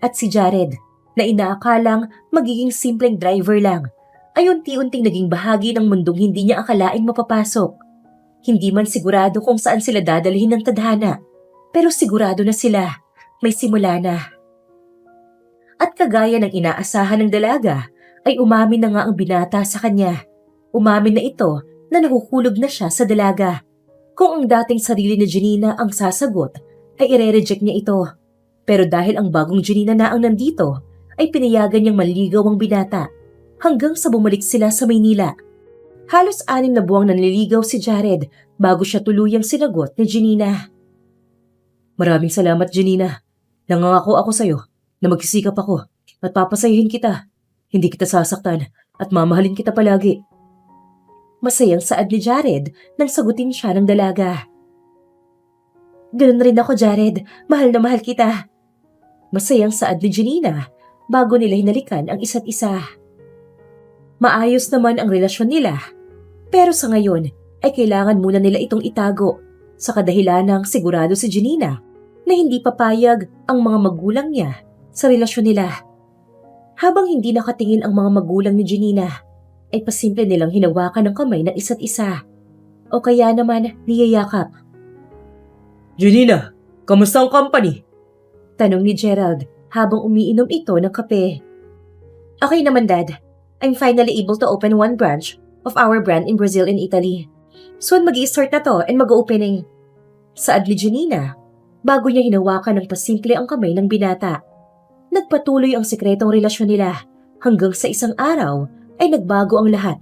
At si Jared na inaakalang magiging simpleng driver lang ay unti-unting naging bahagi ng mundong hindi niya akalaing mapapasok. Hindi man sigurado kung saan sila dadalhin ng tadhana, pero sigurado na sila, may simula na. At kagaya ng inaasahan ng dalaga, ay umamin na nga ang binata sa kanya. Umamin na ito na nahuhulog na siya sa dalaga. Kung ang dating sarili ni Janina ang sasagot, ay ire-reject niya ito. Pero dahil ang bagong Janina na ang nandito, ay pinayagan niyang manligaw ang binata hanggang sa bumalik sila sa Maynila. Halos 6 na buwang nanliligaw si Jared bago siya tuluyang sinagot ni Janina. Maraming salamat, Janina. Nangangako ako sa'yo na magsisikap ako at papasayahin kita. Hindi kita sasaktan at mamahalin kita palagi. Masayang saad ni Jared nang sagutin siya ng dalaga. Ganun rin ako, Jared. Mahal na mahal kita. Masayang saad ni Janina bago nila hinalikan ang isa't isa. Maayos naman ang relasyon nila, pero sa ngayon ay kailangan muna nila itong itago sa kadahilanang sigurado si Janina na hindi papayag ang mga magulang niya sa relasyon nila. Habang hindi nakatingin ang mga magulang ni Janina, ay pasimple nilang hinawakan ng kamay ng isa't isa o kaya naman niyayakap. Janina, kamusta ang company? Tanong ni Gerald habang umiinom ito ng kape. Okay naman, Dad. I'm finally able to open one branch of our brand in Brazil and Italy. Soon mag-i-start na to and mag-opening. Saad ni Janina bago niya hinawakan ng pasimple ang kamay ng binata. Nagpatuloy ang sikretong relasyon nila hanggang sa isang araw ay nagbago ang lahat.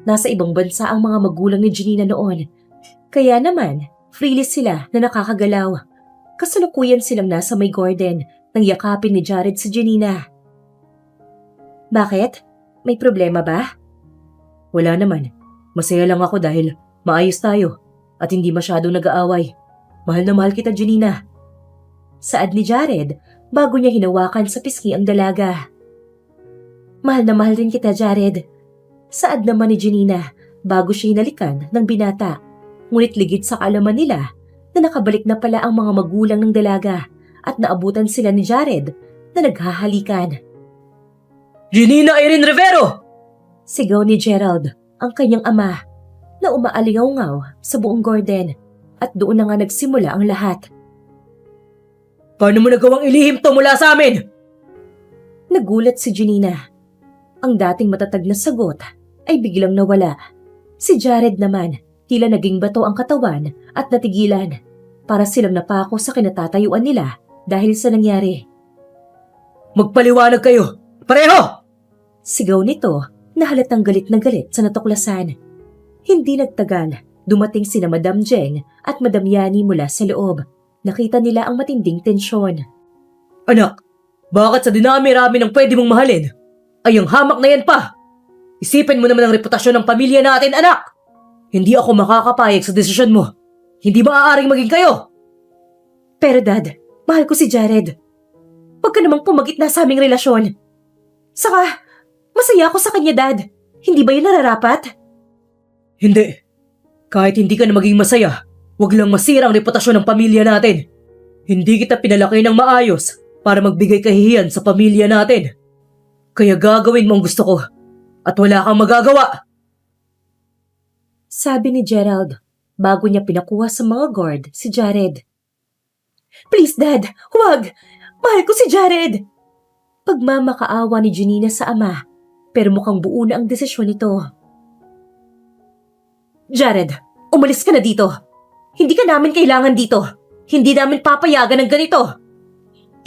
Nasa ibang bansa ang mga magulang ni Janina noon. Kaya naman, freely sila na nakakagalaw. Kasalukuyan silang nasa may garden nang yakapin ni Jared si Janina. Bakit? May problema ba? Wala naman. Masaya lang ako dahil maayos tayo at hindi masyadong nag-aaway. Mahal na mahal kita, Janina. Saad ni Jared bago niya hinawakan sa pisngi ang dalaga. Mahal na mahal rin kita, Jared. Saad naman ni Janina bago siya hinalikan ng binata. Ngunit ligid sa kaalaman nila na nakabalik na pala ang mga magulang ng dalaga at naabutan sila ni Jared na naghahalikan. Janina Irene Rivero! Sigaw ni Gerald, ang kanyang ama, na umaalingaw-ngaw sa buong garden at doon na nga nagsimula ang lahat. Paano mo nagawang ilihim to mula sa amin? Nagulat si Janina. Ang dating matatag na sagot ay biglang nawala. Si Jared naman, tila naging bato ang katawan at natigilan para silang napako sa kinatatayuan nila dahil sa nangyari. Magpaliwanag kayo! Pareho! Sigaw nito na halatang galit na galit sa natuklasan. Hindi nagtagal, dumating sina Madam Jeng at Madam Yani mula sa loob. Nakita nila ang matinding tensyon. Anak, bakit sa dinami-rami ng pwede mong mahalin ay ang hamak na yan pa? Isipin mo naman ang reputasyon ng pamilya natin, anak! Hindi ako makakapayag sa desisyon mo. Hindi maaaring maging kayo! Pero Dad, mahal ko si Jared. Huwag ka namang pumagitna sa aming relasyon. Saka, masaya ako sa kanya, Dad. Hindi ba yun nararapat? Hindi. Kahit hindi ka na maging masaya, huwag lang masira ang reputasyon ng pamilya natin. Hindi kita pinalaki ng maayos para magbigay kahihiyan sa pamilya natin. Kaya gagawin mo ang gusto ko at wala kang magagawa. Sabi ni Gerald bago niya pinakuha sa mga guard si Jared. Please, Dad, huwag! Mahal ko si Jared! Pagmamakaawa ni Janina sa ama, pero mukhang buo na ang desisyon nito. Jared, umalis ka na dito. Hindi ka namin kailangan dito. Hindi namin papayagan ng ganito.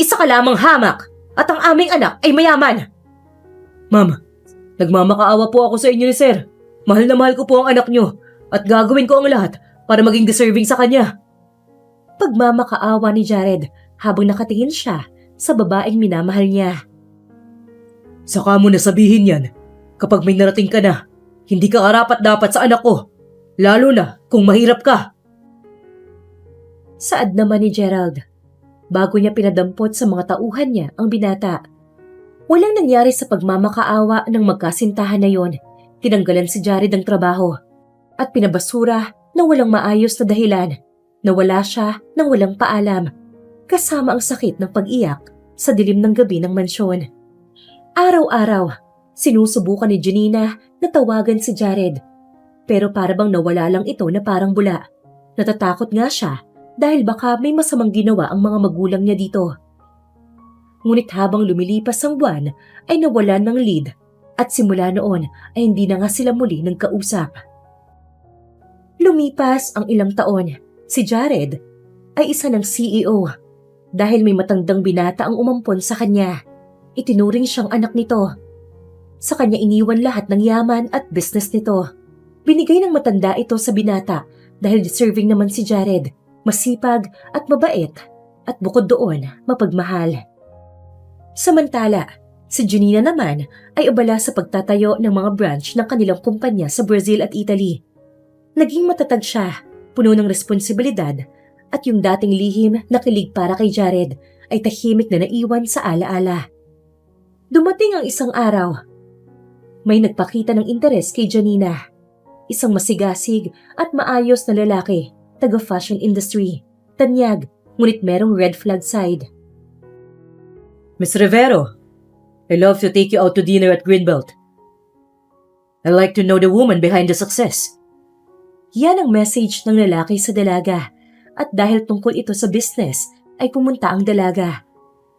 Isa ka lamang hamak at ang aming anak ay mayaman. Ma'am, nagmamakaawa po ako sa inyo ni Sir. Mahal na mahal ko po ang anak nyo at gagawin ko ang lahat para maging deserving sa kanya. Pagmamakaawa ni Jared habang nakatingin siya sa babaeng minamahal niya. Saka mo na sabihin yan kapag may narating ka na. Hindi ka karapat-dapat sa anak ko. Lalo na kung mahirap ka. Saad naman ni Gerald bago niya pinadampot sa mga tauhan niya ang binata. Walang nangyari sa pagmamakaawa ng magkasintahan na yon. Tinanggalan si Jared ng trabaho at pinabasura na walang maayos na dahilan. Nawala siya nang walang paalam. Kasama ang sakit ng pag-iyak sa dilim ng gabi ng mansyon. Araw-araw, Sinusubukan ni Janina na tawagan si Jared. Pero para bang nawala lang ito na parang bula. Natatakot nga siya dahil baka may masamang ginawa ang mga magulang niya dito. Ngunit habang lumilipas ang buwan ay nawalan ng lead at simula noon ay hindi na nga sila muli nagkausap. Lumipas ang ilang taon, si Jared ay isa ng CEO dahil may matandang binata ang umampon sa kanya. Itinuring siyang anak nito. Sa kanya iniwan lahat ng yaman at business nito. Binigay ng matanda ito sa binata dahil deserving naman si Jared, masipag at mabait at bukod doon mapagmahal. Samantala, si Janina naman ay abala sa pagtatayo ng mga branch ng kanilang kumpanya sa Brazil at Italy. Naging matatag siya, puno ng responsibilidad at yung dating lihim na kilig para kay Jared ay tahimik na naiwan sa alaala. Dumating ang isang araw. May nagpakita ng interes kay Janina. Isang masigasig at maayos na lalaki, taga-fashion industry. Tanyag, ngunit merong red flag side. Miss Rivero, I love to take you out to dinner at Greenbelt. I like to know the woman behind the success. Yan ang message ng lalaki sa dalaga at dahil tungkol ito sa business ay pumunta ang dalaga.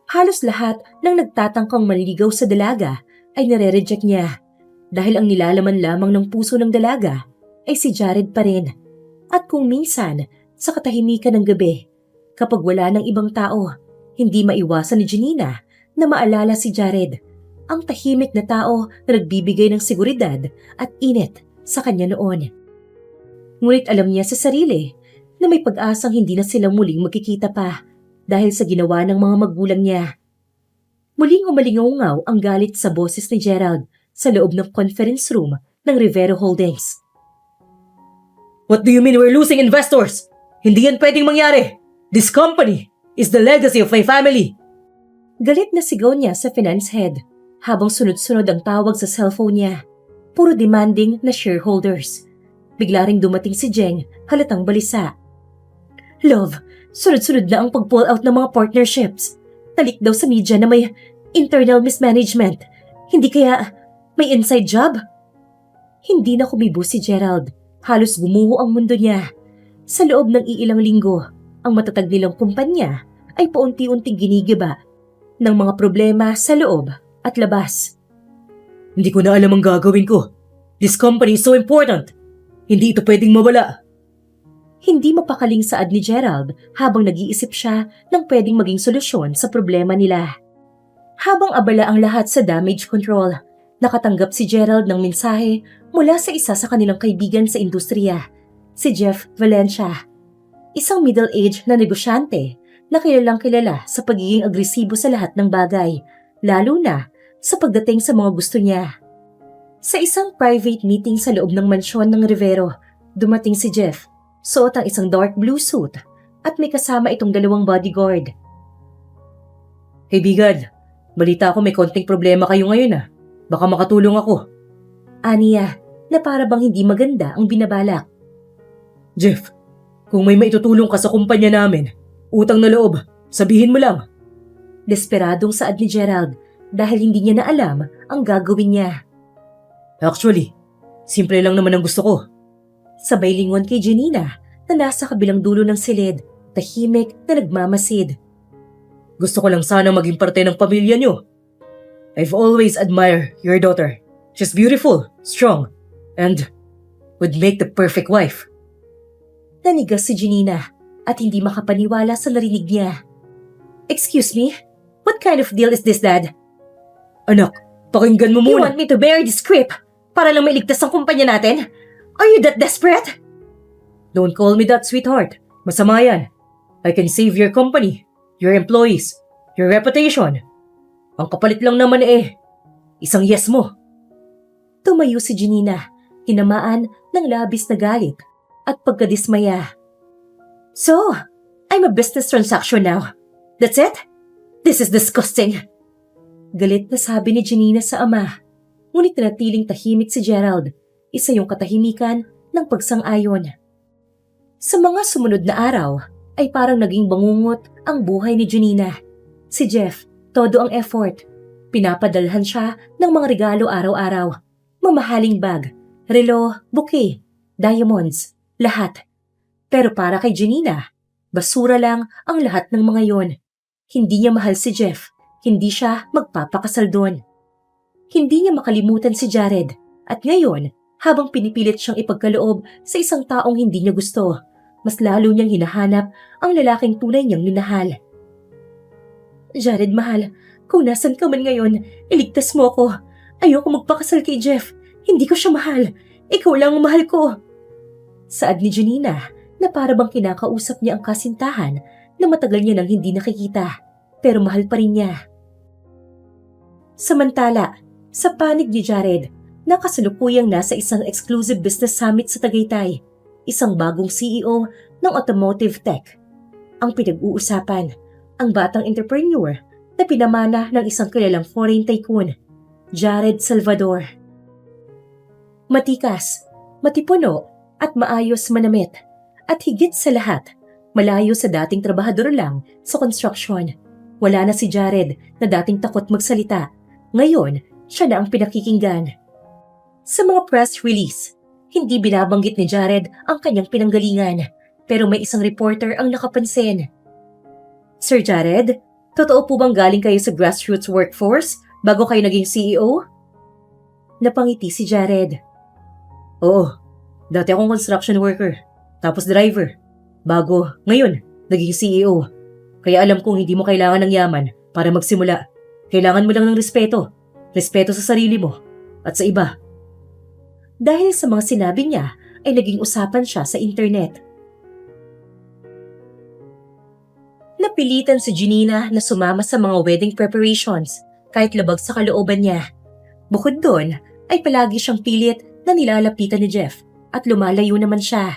Halos lahat ng nagtatangkang manligaw sa dalaga ay nare-reject niya dahil ang nilalaman lamang ng puso ng dalaga ay si Jared pa rin. At kung minsan, sa katahimikan ng gabi, kapag wala ng ibang tao, hindi maiwasan ni Janina na maalala si Jared, ang tahimik na tao na nagbibigay ng seguridad at init sa kanya noon. Ngunit alam niya sa sarili na may pag-asang hindi na sila muling magkikita pa dahil sa ginawa ng mga magulang niya. Muling umalingaw ang galit sa boses ni Gerald sa loob ng conference room ng Rivero Holdings. What do you mean we're losing investors? Hindi yan pwedeng mangyari. This company is the legacy of my family. Galit na sigaw niya sa finance head habang sunod-sunod ang tawag sa cellphone niya. Puro demanding na shareholders. Bigla ring dumating si Jeng, halatang balisa. Love, sunod-sunod na ang pag-pull out ng mga partnerships. Talik daw sa media na may internal mismanagement. Hindi kaya may inside job? Hindi na kumibo si Gerald. Halos gumuho ang mundo niya. Sa loob ng iilang linggo, ang matatag nilang kumpanya ay paunti-unting ginigiba ng mga problema sa loob at labas. Hindi ko na alam ang gagawin ko. This company is so important. Hindi ito pwedeng mawala. Hindi mapakaling saad ni Gerald habang nag-iisip siya ng pwedeng maging solusyon sa problema nila. Habang abala ang lahat sa damage control, nakatanggap si Gerald ng mensahe mula sa isa sa kanilang kaibigan sa industriya, si Jeff Valencia. Isang middle-aged na negosyante na kilalang kilala sa pagiging agresibo sa lahat ng bagay, lalo na sa pagdating sa mga gusto niya. Sa isang private meeting sa loob ng mansyon ng Rivero, dumating si Jeff, suot ang isang dark blue suit at may kasama itong 2 bodyguard. Kaibigan, balita ko may konting problema kayo ngayon . Baka makatulong ako. Aniya, na para bang hindi maganda ang binabalak. Jeff, kung may maitutulong ka sa kumpanya namin, utang na loob, sabihin mo lang. Desperadong saad ni Gerald dahil hindi niya na alam ang gagawin niya. Actually, simple lang naman ang gusto ko. Sabay lingon kay Janina na nasa kabilang dulo ng silid, tahimik na nagmamasid. Gusto ko lang sana maging parte ng pamilya niyo. I've always admired your daughter. She's beautiful, strong, and would make the perfect wife. Nanigas si Janina at hindi makapaniwala sa narinig niya. Excuse me? What kind of deal is this, Dad? Anak, pakinggan mo You muna. want me to bear this script para lang mailigtas ang kumpanya natin? Are you that desperate? Don't call me that, sweetheart. Masama yan. I can save your company, your employees, your reputation. Ang kapalit lang naman isang yes mo. Tumayo si Janina, tinamaan ng labis na galit at pagkadismaya. So, I'm a business transaction now. That's it? This is disgusting. Galit na sabi ni Janina sa ama. Ngunit nanatiling tahimik si Gerald. Isa yung katahimikan ng pagsang-ayon. Sa mga sumunod na araw, ay parang naging bangungot ang buhay ni Janina. Si Jeff, todo ang effort. Pinapadalhan siya ng mga regalo araw-araw. Mamahaling bag, relo, bouquet, diamonds, lahat. Pero para kay Janina, basura lang ang lahat ng mga yon. Hindi niya mahal si Jeff, hindi siya magpapakasal doon. Hindi niya makalimutan si Jared at ngayon, habang pinipilit siyang ipagkaloob sa isang taong hindi niya gusto, mas lalo niyang hinahanap ang lalaking tunay niyang minahal. Jared, mahal, kung nasan ka man ngayon, iligtas mo ako. Ayoko magpakasal kay Jeff. Hindi ko siya mahal. Ikaw lang ang mahal ko. Saad ni Janina na para bang kinakausap niya ang kasintahan na matagal niya nang hindi nakikita, pero mahal pa rin niya. Samantala, sa panig ni Jared, nakasalukuyang nasa isang exclusive business summit sa Tagaytay, isang bagong CEO ng automotive tech. Ang pinag-uusapan, ang batang entrepreneur na pinamana ng isang kilalang foreign tycoon, Jared Salvador. Matikas, matipuno at maayos manamit, at higit sa lahat, malayo sa dating trabahador lang sa construction. Wala na si Jared na dating takot magsalita. Ngayon, siya na ang pinakikinggan. Sa mga press release, hindi binabanggit ni Jared ang kanyang pinanggalingan, pero may isang reporter ang nakapansin. Sir Jared, totoo po bang galing kayo sa grassroots workforce bago kayo naging CEO? Napangiti si Jared. Oo, dati akong construction worker, tapos driver. Bago, ngayon, naging CEO. Kaya alam kong hindi mo kailangan ng yaman para magsimula. Kailangan mo lang ng respeto. Respeto sa sarili mo at sa iba. Dahil sa mga sinabi niya, ay naging usapan siya sa internet. Napilitan si Janina na sumama sa mga wedding preparations kahit labag sa kalooban niya. Bukod doon, ay palagi siyang pilit na nilalapitan ni Jeff at lumalayo naman siya.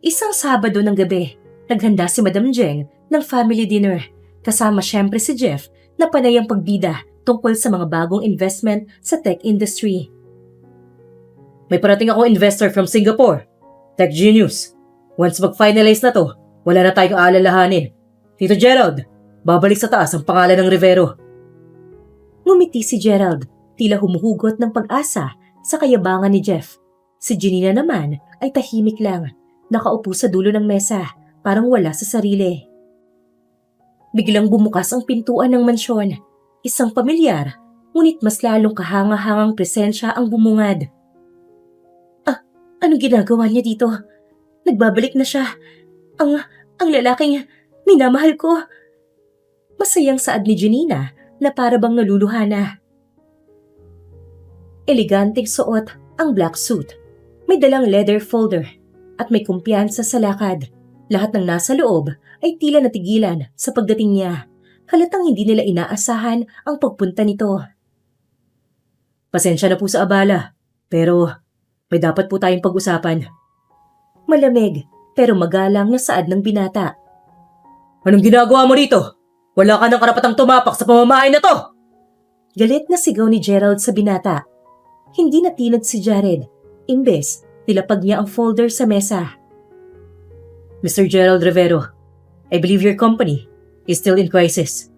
Isang Sabado ng gabi, naghanda si Madam Jeng ng family dinner kasama siyempre si Jeff na panay ang pagbida tungkol sa mga bagong investment sa tech industry. May parating akong investor from Singapore. Tech genius. Once mag-finalize na to, wala na tayong aalalahanin. Tito Gerald, babalik sa taas ang pangalan ng Rivero. Ngumiti si Gerald, tila humuhugot ng pag-asa sa kayabangan ni Jeff. Si Janina naman ay tahimik lang, nakaupo sa dulo ng mesa, parang wala sa sarili. Biglang bumukas ang pintuan ng mansyon. Isang pamilyar, ngunit mas lalong kahanga-hangang presensya ang bumungad. Anong ginagawa niya dito? Nagbabalik na siya. Ang lalaking minamahal ko. Masayang saad ni Janina na para bang naluluhana. Eleganteng suot ang black suit. May dalang leather folder at may kumpiyansa sa lakad. Lahat ng nasa loob ay tila natigilan sa pagdating niya. Halatang hindi nila inaasahan ang pagpunta nito. Pasensya na po sa abala, pero may dapat po tayong pag-usapan. Malamig pero magalang na saad ng binata. Anong ginagawa mo rito? Wala ka ng karapatang tumapak sa pamamahay na to! Galit na sigaw ni Gerald sa binata. Hindi natinag si Jared. Imbes, nilapag niya ang folder sa mesa. Mr. Gerald Rivero, I believe your company is still in crisis.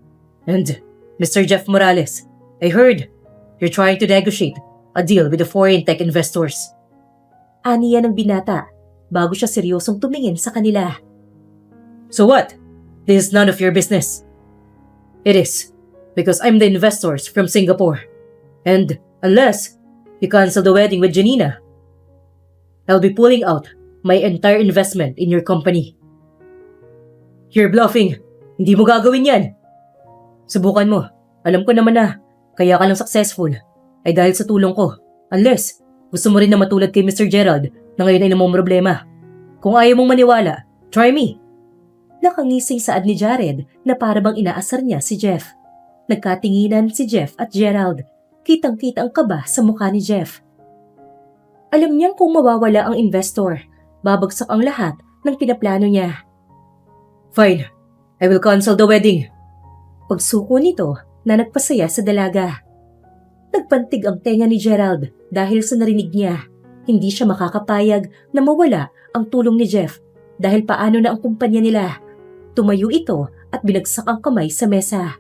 And Mr. Jeff Morales, I heard you're trying to negotiate a deal with the foreign tech investors. Aniya ng binata bago siya seryosong tumingin sa kanila. So what? This is none of your business. It is, because I'm the investors from Singapore. And unless you cancel the wedding with Janina, I'll be pulling out my entire investment in your company. You're bluffing. Hindi mo gagawin yan. Subukan mo. Alam ko naman na kaya ka lang successful ay dahil sa tulong ko. Unless gusto mo rin na matulad kay Mr. Gerald na ngayon ay namumroblema. Kung ayaw mong maniwala, try me. Nakangising saad ni Jared na para bang inaasar niya si Jeff. Nagkatinginan si Jeff at Gerald. Kitang-kita ang kaba sa mukha ni Jeff. Alam niyang kung mawawala ang investor, babagsak ang lahat ng pinaplano niya. Fine, I will cancel the wedding. Pagsuko nito na nagpasaya sa dalaga. Nagpantig ang tenga ni Gerald dahil sa narinig niya. Hindi siya makakapayag na mawala ang tulong ni Jeff dahil paano na ang kumpanya nila. Tumayo ito at binagsak ang kamay sa mesa.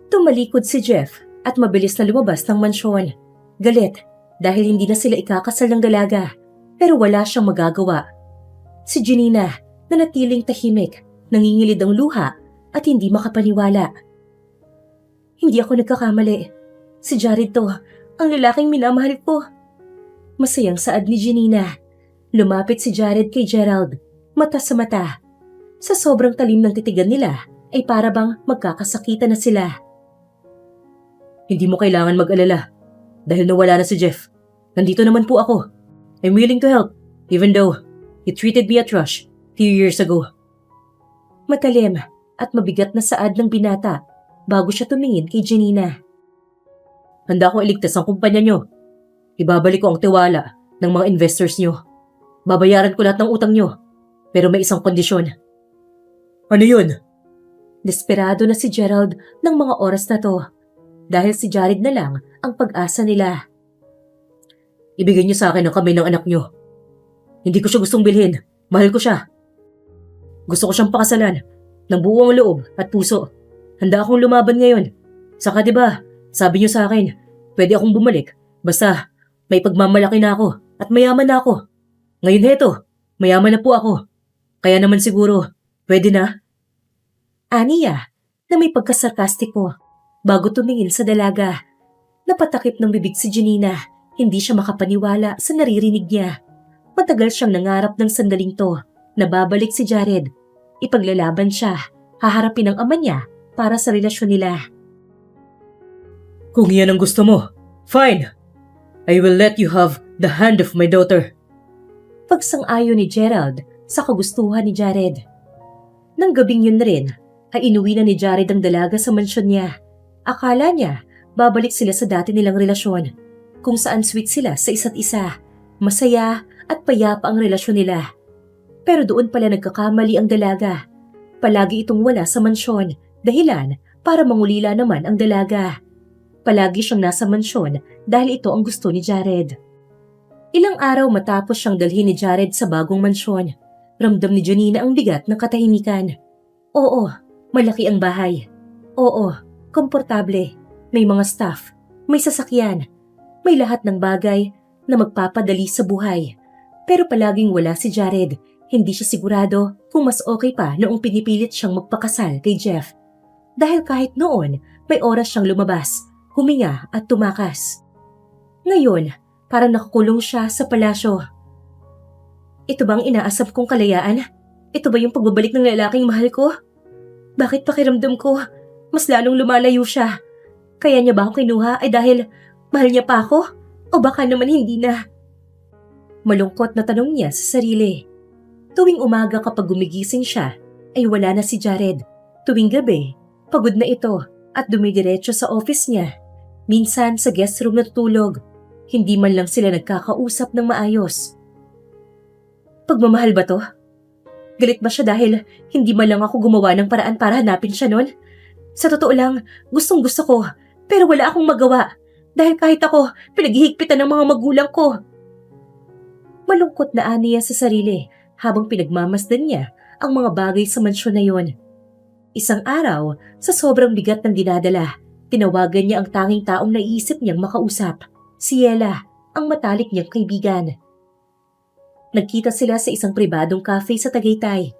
Tumalikod si Jeff at mabilis na lumabas ng mansyon. Galit dahil hindi na sila ikakasal ng dalaga pero wala siyang magagawa. Si Janina nanatiling tahimik, nangingilid ang luha at hindi makapaniwala. Hindi ako nagkakamali. Si Jared to, ang lalaking minamahal ko. Masayang saad ni Janina. Lumapit si Jared kay Gerald, mata sa mata. Sa sobrang talim ng titigan nila ay para bang magkakasakitan na sila. Hindi mo kailangan mag-alala. Dahil nawala na si Jeff. Nandito naman po ako. I'm willing to help, even though he treated me a trash 2 years ago. Matalim at mabigat na saad ng binata bago siya tumingin kay Janina. Handa akong iligtas ang kumpanya nyo. Ibabalik ko ang tiwala ng mga investors nyo. Babayaran ko lahat ng utang nyo. Pero may isang kondisyon. Ano yun? Desperado na si Gerald ng mga oras na to. Dahil si Jared na lang ang pag-asa nila. Ibigay niyo sa akin ang kamay ng anak niyo. Hindi ko siya gustong bilhin. Mahal ko siya. Gusto ko siyang pakasalan ng buong loob at puso. Handa akong lumaban ngayon. Saka diba, sabi niyo sa akin, pwede akong bumalik. Basta may pagmamalaki na ako at mayaman na ako. Ngayon heto, mayaman na po ako. Kaya naman siguro, pwede na. Aniya na may pagkasarkastiko. Bago tumingin sa dalaga, napatakip ng bibig si Janina. Hindi siya makapaniwala sa naririnig niya. Matagal siyang nangarap ng sandaling to na babalik si Jared. Ipaglalaban siya, haharapin ang ama niya para sa relasyon nila. Kung yan ang gusto mo, fine. I will let you have the hand of my daughter. Pagsang-ayon ni Gerald sa kagustuhan ni Jared. Nang gabing yun rin, ay inuwi na ni Jared ang dalaga sa mansyon niya. Akala niya, babalik sila sa dati nilang relasyon, kung saan sweet sila sa isa't isa, masaya at payapa ang relasyon nila. Pero doon pala nagkakamali ang dalaga. Palagi itong wala sa mansyon, dahilan para mangulila naman ang dalaga. Palagi siyang nasa mansyon dahil ito ang gusto ni Jared. Ilang araw matapos siyang dalhin ni Jared sa bagong mansyon, ramdam ni Janina ang bigat ng katahimikan. Oo, malaki ang bahay. Oo, komportable, may mga staff, may sasakyan, may lahat ng bagay na magpapadali sa buhay. Pero palaging wala si Jared, hindi siya sigurado kung mas okay pa noong pinipilit siyang magpakasal kay Jeff. Dahil kahit noon, may oras siyang lumabas, huminga at tumakas. Ngayon, parang nakakulong siya sa palasyo. Ito bang inaasam kong kalayaan? Ito ba yung pagbabalik ng lalaking mahal ko? Bakit pakiramdam ko mas lalong lumalayo siya? Kaya niya ba ako kinuha ay dahil mahal niya pa ako? O baka naman hindi na? Malungkot na tanong niya sa sarili. Tuwing umaga kapag gumigising siya, ay wala na si Jared. Tuwing gabi, pagod na ito at dumidiretso sa office niya. Minsan sa guest room natutulog. Hindi man lang sila nagkakausap ng maayos. Pagmamahal ba to? Galit ba siya dahil hindi man lang ako gumawa ng paraan para hanapin siya nun? Sa totoo lang, gustong gusto ko, pero wala akong magawa. Dahil kahit ako, pinaghihigpitan ng mga magulang ko. Malungkot na aniya sa sarili habang pinagmamasdan niya ang mga bagay sa mansyon na yon. Isang araw, sa sobrang bigat ng dinadala, tinawagan niya ang tanging taong naiisip niyang makausap, si Ella, ang matalik niyang kaibigan. Nagkita sila sa isang pribadong cafe sa Tagaytay.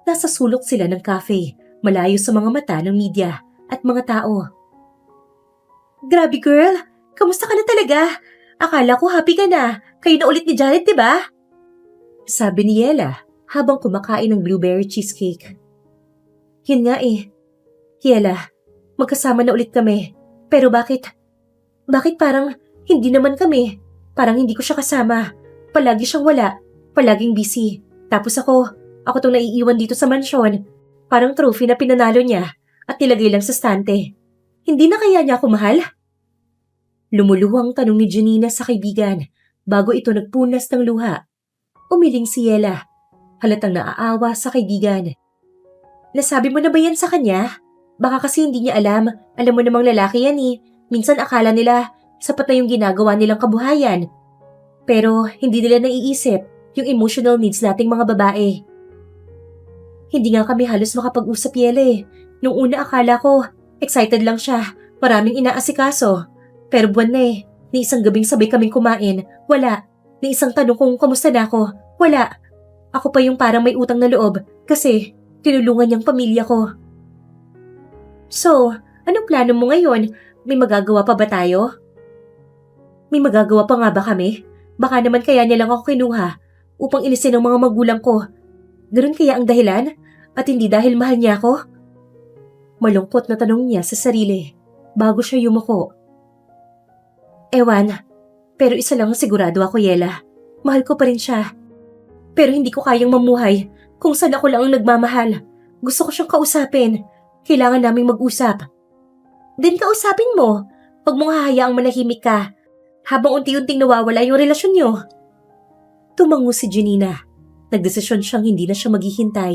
Nasa sulok sila ng cafe, malayo sa mga mata ng media at mga tao. Grabe girl, kamusta ka na talaga? Akala ko happy ka na, kayo na ulit ni Jared, diba? Sabi ni Yela habang kumakain ng blueberry cheesecake. Yun nga eh. Yela, magkasama na ulit kami. Pero bakit? Bakit parang hindi naman kami? Parang hindi ko siya kasama. Palagi siyang wala. Palaging busy. Tapos ako tong naiiwan dito sa mansyon. Parang trophy na pinanalo niya at nilagay lang sa stante. Hindi na kaya niya ako mahal? Lumuluhang tanong ni Janina sa kaibigan bago ito nagpunas ng luha. Umiling si Yela. Halatang naaawa sa kaibigan. Nasabi mo na ba yan sa kanya? Baka kasi hindi niya alam. Alam mo namang lalaki yan eh. Minsan akala nila sapat na yung ginagawa nilang kabuhayan. Pero hindi nila naiisip yung emotional needs nating mga babae. Hindi nga kami halos makapag-usap, Yela eh. Nung una akala ko, excited lang siya Maraming inaasikaso. Pero buwan na eh. Ni isang gabing sabay kaming kumain. Wala. Ni isang tanong kung kamusta na ako. Wala. Ako pa yung parang may utang na loob kasi tinulungan niyang pamilya ko. So, anong plano mo ngayon? May magagawa pa ba tayo? May magagawa pa nga ba kami? Baka naman kaya niya lang ako kinuha upang ilisin ng mga magulang ko. Ganun kaya ang dahilan? At hindi dahil mahal niya ako? Malungkot na tanong niya sa sarili bago siya yumuko. Ewan, pero isa lang ang sigurado ako, Yela. Mahal ko pa rin siya. Pero hindi ko kayang mamuhay kung saan ako lang ang nagmamahal. Gusto ko siyang kausapin. Kailangan naming mag-usap. Then kausapin mo. Huwag mong hahayaang manahimik ka habang unti-unting nawawala yung relasyon niyo. Tumango si Janina. Nagdesisyon siyang hindi na siya maghihintay.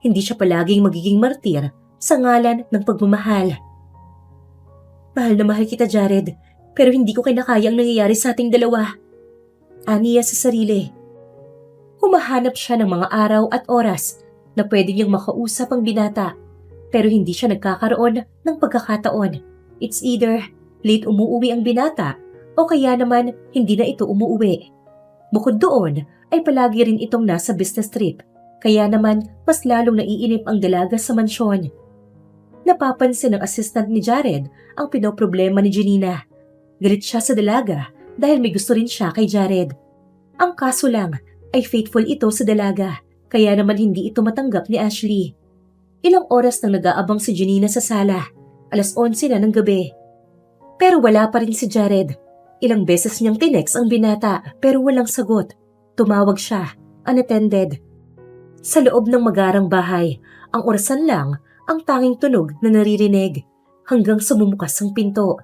Hindi siya palaging magiging martir sa ngalan ng pagmamahal. Mahal na mahal kita, Jared, pero hindi ko kinakaya ang nangyayari sa ating dalawa. Aniya sa sarili. Humahanap siya ng mga araw at oras na pwede niyang makausap ang binata, pero hindi siya nagkakaroon ng pagkakataon. It's either late umuwi ang binata o kaya naman hindi na ito umuwi. Bukod doon ay palagi rin itong nasa business trip, kaya naman mas lalong naiinip ang dalaga sa mansyon. Napapansin ng assistant ni Jared ang pinoproblema ni Janina. Galit siya sa dalaga dahil may gusto rin siya kay Jared. Ang kaso lang ay faithful ito sa dalaga, kaya naman hindi ito matanggap ni Ashley. Ilang oras nang nag-aabang si Janina sa sala, 11:00 na ng gabi. Pero wala pa rin si Jared. Ilang beses niyang tinext ang binata pero walang sagot. Tumawag siya, unattended. Sa loob ng magarang bahay, ang orasan lang ang tanging tunog na naririnig hanggang sumumukas ang pinto.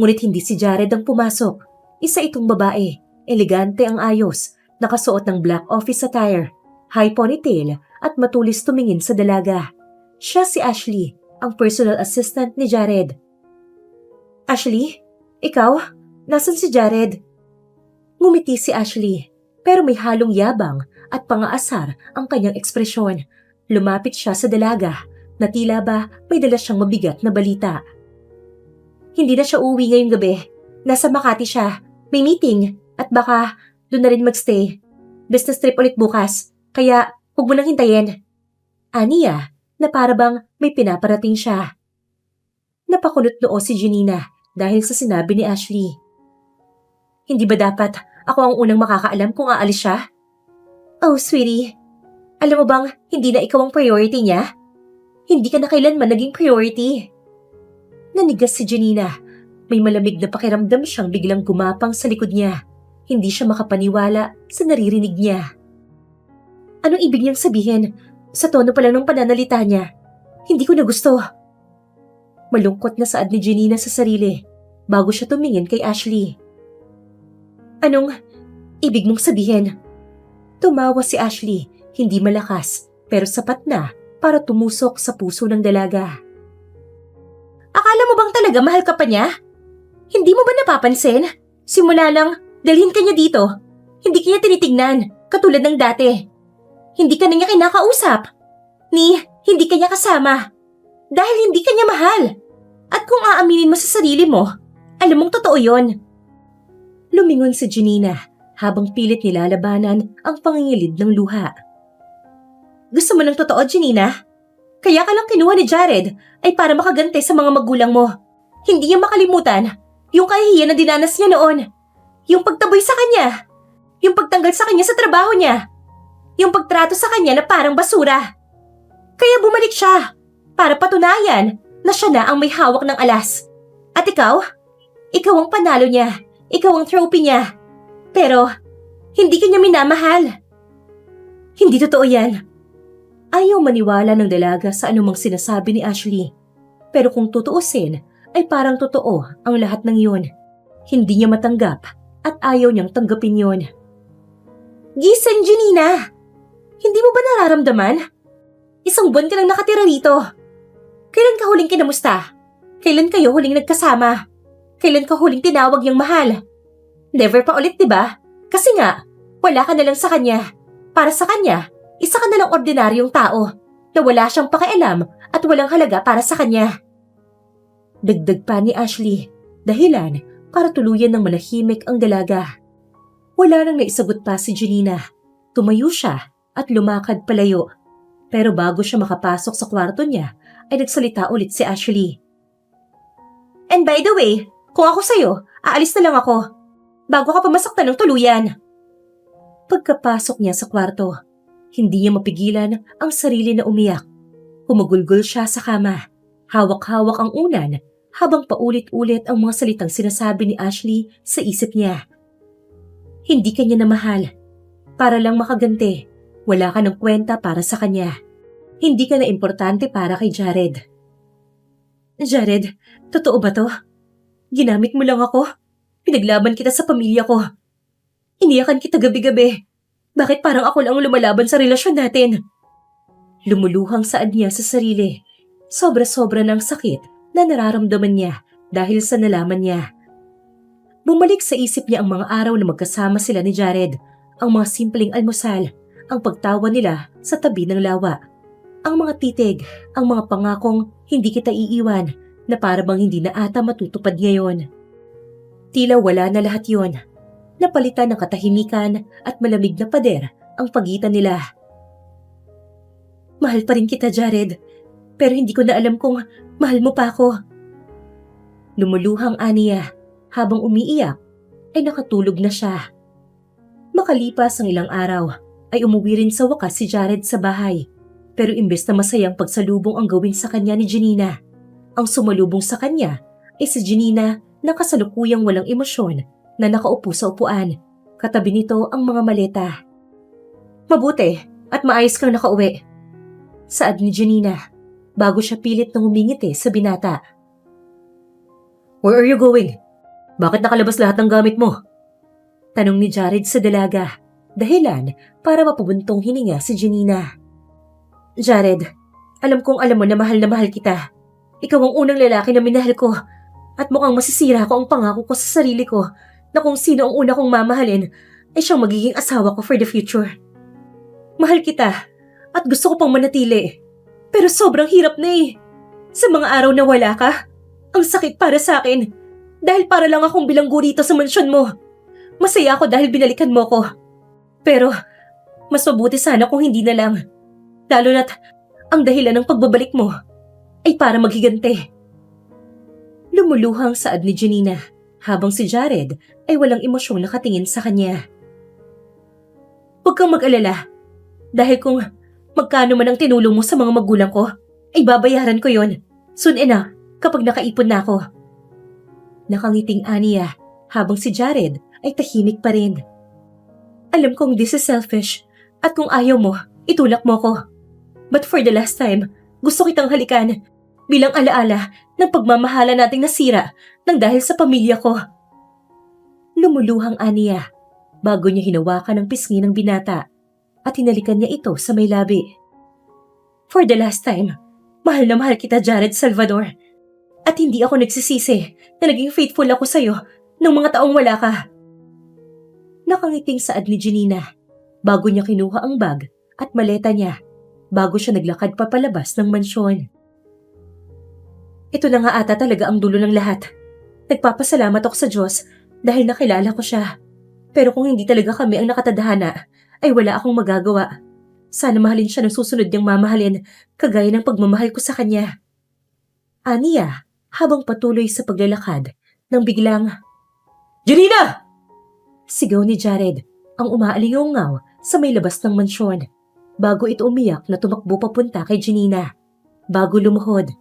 Ngunit hindi si Jared ang pumasok. Isa itong babae, elegante ang ayos, nakasuot ng black office attire, high ponytail at matulis tumingin sa dalaga. Siya si Ashley, ang personal assistant ni Jared. Ashley, ikaw? Nasaan si Jared? Ngumiti si Ashley, pero may halong yabang at pangaasar ang kanyang ekspresyon. Lumapit siya sa dalaga na tila ba may dala siyang mabigat na balita. Hindi na siya uuwi ngayong gabi. Nasa Makati siya. May meeting at baka doon na rin magstay. Business trip ulit bukas, kaya huwag mo nang hintayin. Aniya na para bang may pinaparating siya. Napakunot noo si Janina dahil sa sinabi ni Ashley. Hindi ba dapat ako ang unang makakaalam kung aalis siya? Oh, sweetie. Alam mo bang hindi na ikaw ang priority niya? Hindi ka na kailanman naging priority. Nanigas si Janina. May malamig na pakiramdam siyang biglang gumapang sa likod niya. Hindi siya makapaniwala sa naririnig niya. Anong ibig niyang sabihin? Sa tono pa lang ng pananalita niya. Hindi ko na gusto. Malungkot na saad ni Janina sa sarili bago siya tumingin kay Ashley. Anong ibig mong sabihin? Tumawa si Ashley, hindi malakas pero sapat na para tumusok sa puso ng dalaga. Akala mo bang talaga mahal ka pa niya? Hindi mo ba napapansin? Simula lang, dalhin ka niya dito. Hindi ka niya tinitignan, katulad ng dati. Hindi ka na niya kinakausap. Hindi ka niya kasama. Dahil hindi ka niya mahal. At kung aaminin mo sa sarili mo, alam mong totoo yon. Lumingon si Janina habang pilit nilalabanan ang pangingilid ng luha. Gusto mo ng totoo, Janina? Kaya ka lang kinuha ni Jared ay para makagante sa mga magulang mo. Hindi niya makalimutan yung kahihiyan na dinanas niya noon. Yung pagtaboy sa kanya. Yung pagtanggal sa kanya sa trabaho niya. Yung pagtrato sa kanya na parang basura. Kaya bumalik siya para patunayan na siya na ang may hawak ng alas. At ikaw? Ikaw ang panalo niya. Ikaw ang trophy niya. Pero, hindi ka niya minamahal. Hindi totoo yan. Ayaw maniwala ng dalaga sa anumang sinasabi ni Ashley. Pero kung tutuusin, ay parang totoo ang lahat ng yun. Hindi niya matanggap at ayaw niyang tanggapin yun. Gising, Janina! Hindi mo ba nararamdaman? Isang buwan ka lang nakatira rito. Kailan ka huling kinamusta? Kailan kayo huling nagkasama? Kailan ka huling tinawag niyang mahal? Never pa ulit, diba? Kasi nga, wala ka na lang sa kanya. Para sa kanya, isa ka na lang ordinaryong tao na wala siyang pakialam at walang halaga para sa kanya. Dagdag pa ni Ashley, dahilan para tuluyan ng manahimik ang dalaga. Wala nang naisagot pa si Janina. Tumayo siya at lumakad palayo. Pero bago siya makapasok sa kwarto niya, ay nagsalita ulit si Ashley. And by the way, kung ako sa'yo, aalis na lang ako. Bago ka pumasok ng tuluyan. Pagkapasok niya sa kwarto, hindi niya mapigilan ang sarili na umiyak. Humugulgol siya sa kama. Hawak-hawak ang unan habang paulit-ulit ang mga salitang sinasabi ni Ashley sa isip niya. Hindi ka niya na mahal. Para lang makaganti, wala ka ng kwenta para sa kanya. Hindi ka na importante para kay Jared. Jared, totoo ba to? Ginamit mo lang ako? Pinaglaban kita sa pamilya ko. Iniyakan kita gabi-gabi. Bakit parang ako lang lumalaban sa relasyon natin? Lumuluhang saad niya sa sarili. Sobra-sobra ng sakit na nararamdaman niya dahil sa nalaman niya. Bumalik sa isip niya ang mga araw na magkasama sila ni Jared, ang mga simpleng almusal, ang pagtawa nila sa tabi ng lawa, ang mga titig, ang mga pangakong hindi kita iiwan na para bang hindi na ata matutupad ngayon. Tila wala na lahat yon. Napalitan ng katahimikan at malamig na pader ang pagitan nila. Mahal pa rin kita, Jared. Pero hindi ko na alam kung mahal mo pa ako. Lumuluhang aniya habang umiiyak ay nakatulog na siya. Makalipas ang ilang araw ay umuwi rin sa wakas si Jared sa bahay. Pero imbes na masayang pagsalubong ang gawin sa kanya ni Janina, ang sumalubong sa kanya ay si Janina na kasalukuyang walang emosyon na nakaupo sa upuan. Katabi nito ang mga maleta. Mabuti at maayos kang nakauwi. Saad ni Janina bago siya pilit na humingiti sa binata. Where are you going? Bakit nakalabas lahat ng gamit mo? Tanong ni Jared sa dalaga, dahilan para mapabuntong hininga si Janina. Jared, alam kong alam mo na mahal kita. Ikaw ang unang lalaki na minahal ko at mukhang masisira ko ang pangako ko sa sarili ko na kung sino ang una kong mamahalin ay siyang magiging asawa ko for the future. Mahal kita at gusto ko pang manatili. Pero sobrang hirap na eh. Sa mga araw na wala ka, ang sakit para sa akin dahil para lang akong bilanggo rito sa mansyon mo. Masaya ako dahil binalikan mo ko. Pero mas mabuti sana kung hindi na lang. Lalo na't ang dahilan ng pagbabalik mo ay para maghiganti. Lumuluhang saad ni Janina habang si Jared ay walang emosyong nakatingin sa kanya. Huwag kang mag-alala dahil kung magkano man ang tinulong mo sa mga magulang ko, ay babayaran ko yon. Soon enough kapag nakaipon na ako. Nakangiting aniya habang si Jared ay tahimik pa rin. Alam kong this is selfish at kung ayaw mo, itulak mo ko. But for the last time, gusto kitang halikan bilang alaala ng pagmamahala nating nasira nang dahil sa pamilya ko. Lumuluhang aniya bago niya hinawakan ang pisngi ng binata at hinalikan niya ito sa may labi. For the last time, mahal na mahal kita, Jared Salvador. At hindi ako nagsisisi na naging faithful ako sa'yo nung mga taong wala ka. Nakangiting saad ni Janina bago niya kinuha ang bag at maleta niya bago siya naglakad papalabas ng mansyon. Ito na nga ata talaga ang dulo ng lahat. Nagpapasalamat ako sa Diyos dahil nakilala ko siya. Pero kung hindi talaga kami ang nakatadhana, ay wala akong magagawa. Sana mahalin siya ng susunod niyang mamahalin, kagaya ng pagmamahal ko sa kanya. Aniya, habang patuloy sa paglalakad, nang biglang, Janina! Sigaw ni Jared, ang umaalingaw sa may labas ng mansyon, bago ito umiyak na tumakbo papunta kay Janina, bago lumuhod.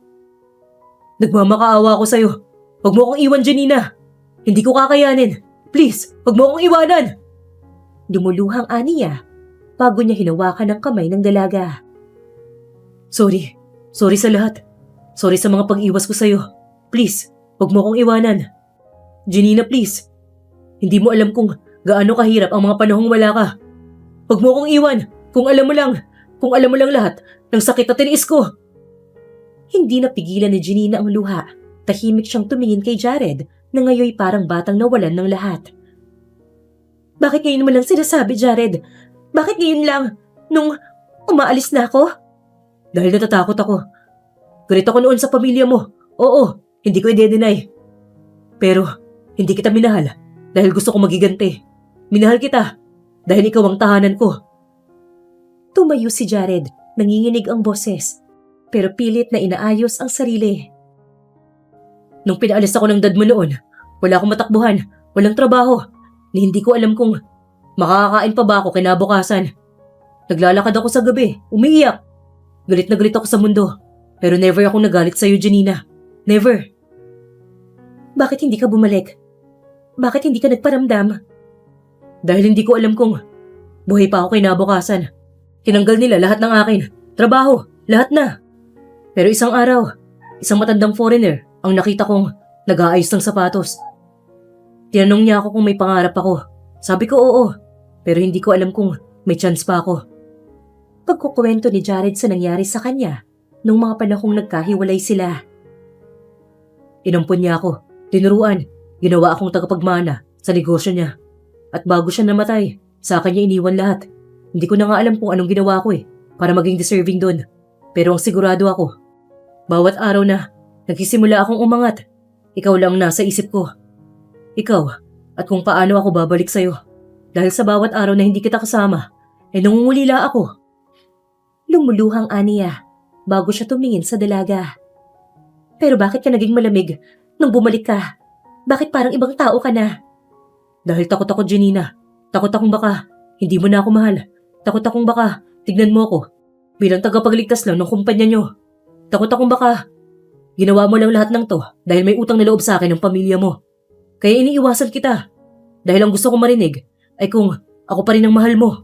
Nagmamakaawa ako sa'yo. Huwag mo akong iwan, Janina. Hindi ko kakayanin. Please, huwag mo akong iwanan. Lumuluhang aniya bago niya hinawakan ang kamay ng dalaga. Sorry. Sorry sa lahat. Sorry sa mga pag-iwas ko sa'yo. Please, huwag mo akong iwanan. Janina, please. Hindi mo alam kung gaano kahirap ang mga panahong wala ka. Huwag mo akong iwan kung alam mo lang lahat ng sakit na tiniis ko. Hindi napigilan ni Janina ang luha. Tahimik siyang tumingin kay Jared na ngayoy parang batang nawalan ng lahat. Bakit ngayon mo lang sinasabi, Jared? Bakit ngayon lang? Nung umaalis na ako? Dahil natatakot ako. Galit ako noon sa pamilya mo. Oo, Hindi ko i-deny. Pero, hindi kita minahal dahil gusto ko magiganti. Minahal kita dahil ikaw ang tahanan ko. Tumayo si Jared, nanginginig ang boses, pero pilit na inaayos ang sarili. Nung pinaalis ako ng dad mo noon, wala akong matakbuhan, walang trabaho, ni hindi ko alam kung makakakain pa ba ako kinabukasan. Naglalakad ako sa gabi, umiiyak. Galit na galit ako sa mundo, pero never akong nagalit sa'yo, Janina. Never. Bakit hindi ka bumalik? Bakit hindi ka nagparamdam? Dahil hindi ko alam kung buhay pa ako kinabukasan. Tinanggal nila lahat ng akin, trabaho, lahat na. Pero isang araw, isang matandang foreigner ang nakita kong nag-aayos ng sapatos. Tinanong niya ako kung may pangarap ako. Sabi ko oo, pero hindi ko alam kung may chance pa ako. Pagkukwento ni Jared sa nangyari sa kanya nung mga panahong nagkahiwalay sila. Inampun niya ako, tinuruan, ginawa akong tagapagmana sa negosyo niya. At bago siya namatay, sa akin niya iniwan lahat. Hindi ko na nga alam kung anong ginawa ko para maging deserving doon. Pero ang sigurado ako, bawat araw na nagsisimula akong umangat, ikaw lang nasa isip ko. Ikaw, at kung paano ako babalik sa'yo. Dahil sa bawat araw na hindi kita kasama, nangungulila ako. Lumuluhang aniya bago siya tumingin sa dalaga. Pero bakit ka naging malamig nung bumalik ka? Bakit parang ibang tao ka na? Dahil takot ako, Janina. Takot akong baka hindi mo na ako mahal. Takot akong baka tignan mo ako bilang tagapagligtas lang ng kumpanya nyo. Takot akong baka ginawa mo lang lahat ng to dahil may utang na loob sa akin ng pamilya mo. Kaya iniiwasan kita. Dahil ang gusto kong marinig ay kung ako pa rin ang mahal mo.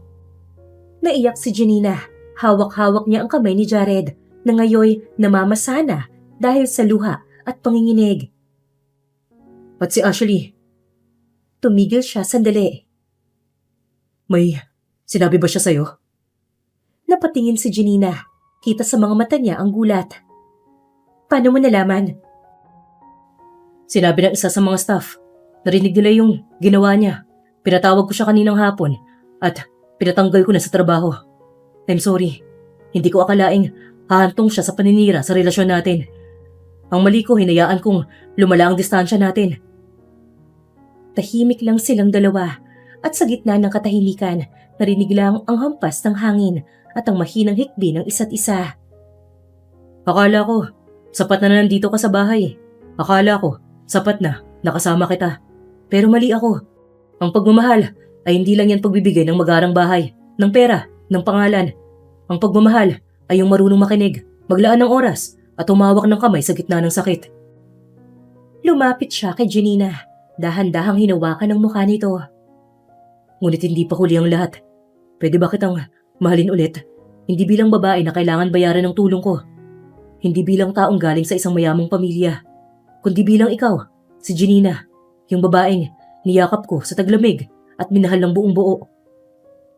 Naiyak si Janina. Hawak-hawak niya ang kamay ni Jared na ngayoy namamasana dahil sa luha at panginginig. At si Ashley, tumigil siya sandali. May sinabi ba siya sa'yo? Napatingin si Janina. Kita sa mga mata niya ang gulat. Paano mo nalaman? Sinabi ng isa sa mga staff. Narinig nila yung ginawa niya. Pinatawag ko siya kaninang hapon at pinatanggal ko na sa trabaho. I'm sorry. Hindi ko akalaing hahantong siya sa paninira sa relasyon natin. Ang mali ko, hinayaan kong lumala ang distansya natin. Tahimik lang silang dalawa at sa gitna ng katahimikan, narinig lang ang hampas ng hangin at ang mahinang hikbi ng isa't isa. Akala ko, sapat na nandito ka sa bahay. Akala ko, sapat na nakasama kita. Pero mali ako. Ang pagmamahal ay hindi lang yan pagbibigay ng magarang bahay, ng pera, ng pangalan. Ang pagmamahal ay yung marunong makinig, maglaan ng oras at humawak ng kamay sa gitna ng sakit. Lumapit siya kay Janina. Dahan-dahang hinawakan ang mukha nito. Ngunit hindi pa huli ang lahat. Pwede ba kitang mahalin ulit? Hindi bilang babae na kailangan bayaran ng tulong ko. Hindi bilang taong galing sa isang mayamang pamilya. Kundi bilang ikaw, si Janina, yung babaeng niyakap ko sa taglamig at minahal ng buong buo.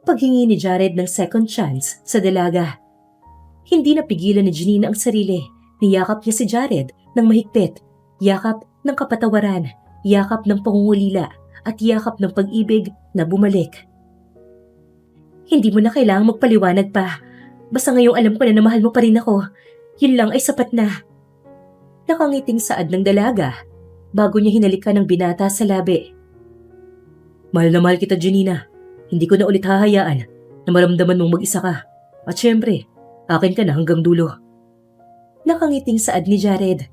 Paghingi ni Jared ng second chance sa dalaga. Hindi napigilan ni Janina ang sarili. Niyakap niya si Jared ng mahigpit. Yakap ng kapatawaran, yakap ng pangungulila, at yakap ng pag-ibig na bumalik. Hindi mo na kailangang magpaliwanag pa. Basta ngayong alam ko na mahal mo pa rin ako. Yun lang ay sapat na. Nakangiting saad ng dalaga bago niya hinalikan ng binata sa labi. Mahal na mahal kita, Janina. Hindi ko na ulit hahayaan na maramdaman mong mag-isa ka. At syempre, akin ka na hanggang dulo. Nakangiting saad ni Jared.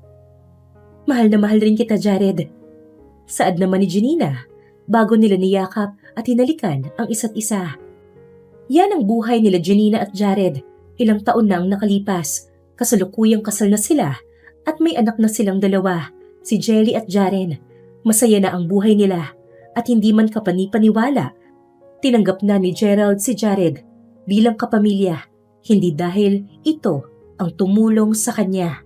Mahal na mahal rin kita, Jared. Saad naman ni Janina bago nila niyakap at hinalikan ang isa't isa. Yan ang buhay nila Janina at Jared. Ilang taon na ang nakalipas. Kasalukuyang kasal na sila at may anak na silang dalawa, si Jelly at Jaren. Masaya na ang buhay nila at hindi man kapani-paniwala. Tinanggap na ni Gerald si Jared bilang kapamilya, hindi dahil ito ang tumulong sa kanya.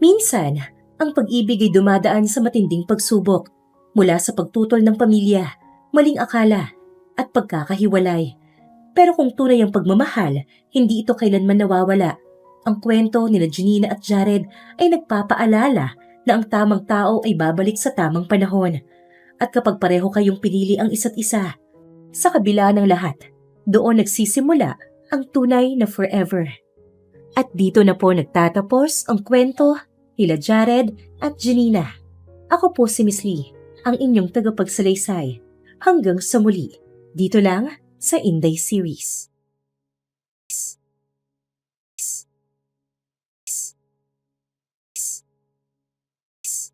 Minsan, ang pag-ibig ay dumadaan sa matinding pagsubok mula sa pagtutol ng pamilya, maling akala at pagkakahiwalay. Pero kung tunay ang pagmamahal, hindi ito kailanman nawawala. Ang kwento nila Janina at Jared ay nagpapaalala na ang tamang tao ay babalik sa tamang panahon. At kapag pareho kayong pinili ang isa't isa, sa kabila ng lahat, doon nagsisimula ang tunay na forever. At dito na po nagtatapos ang kwento hila Jared at Janina. Ako po si Miss Lee, ang inyong tagapagsalaysay. Hanggang sa muli, dito lang sa Inday Series.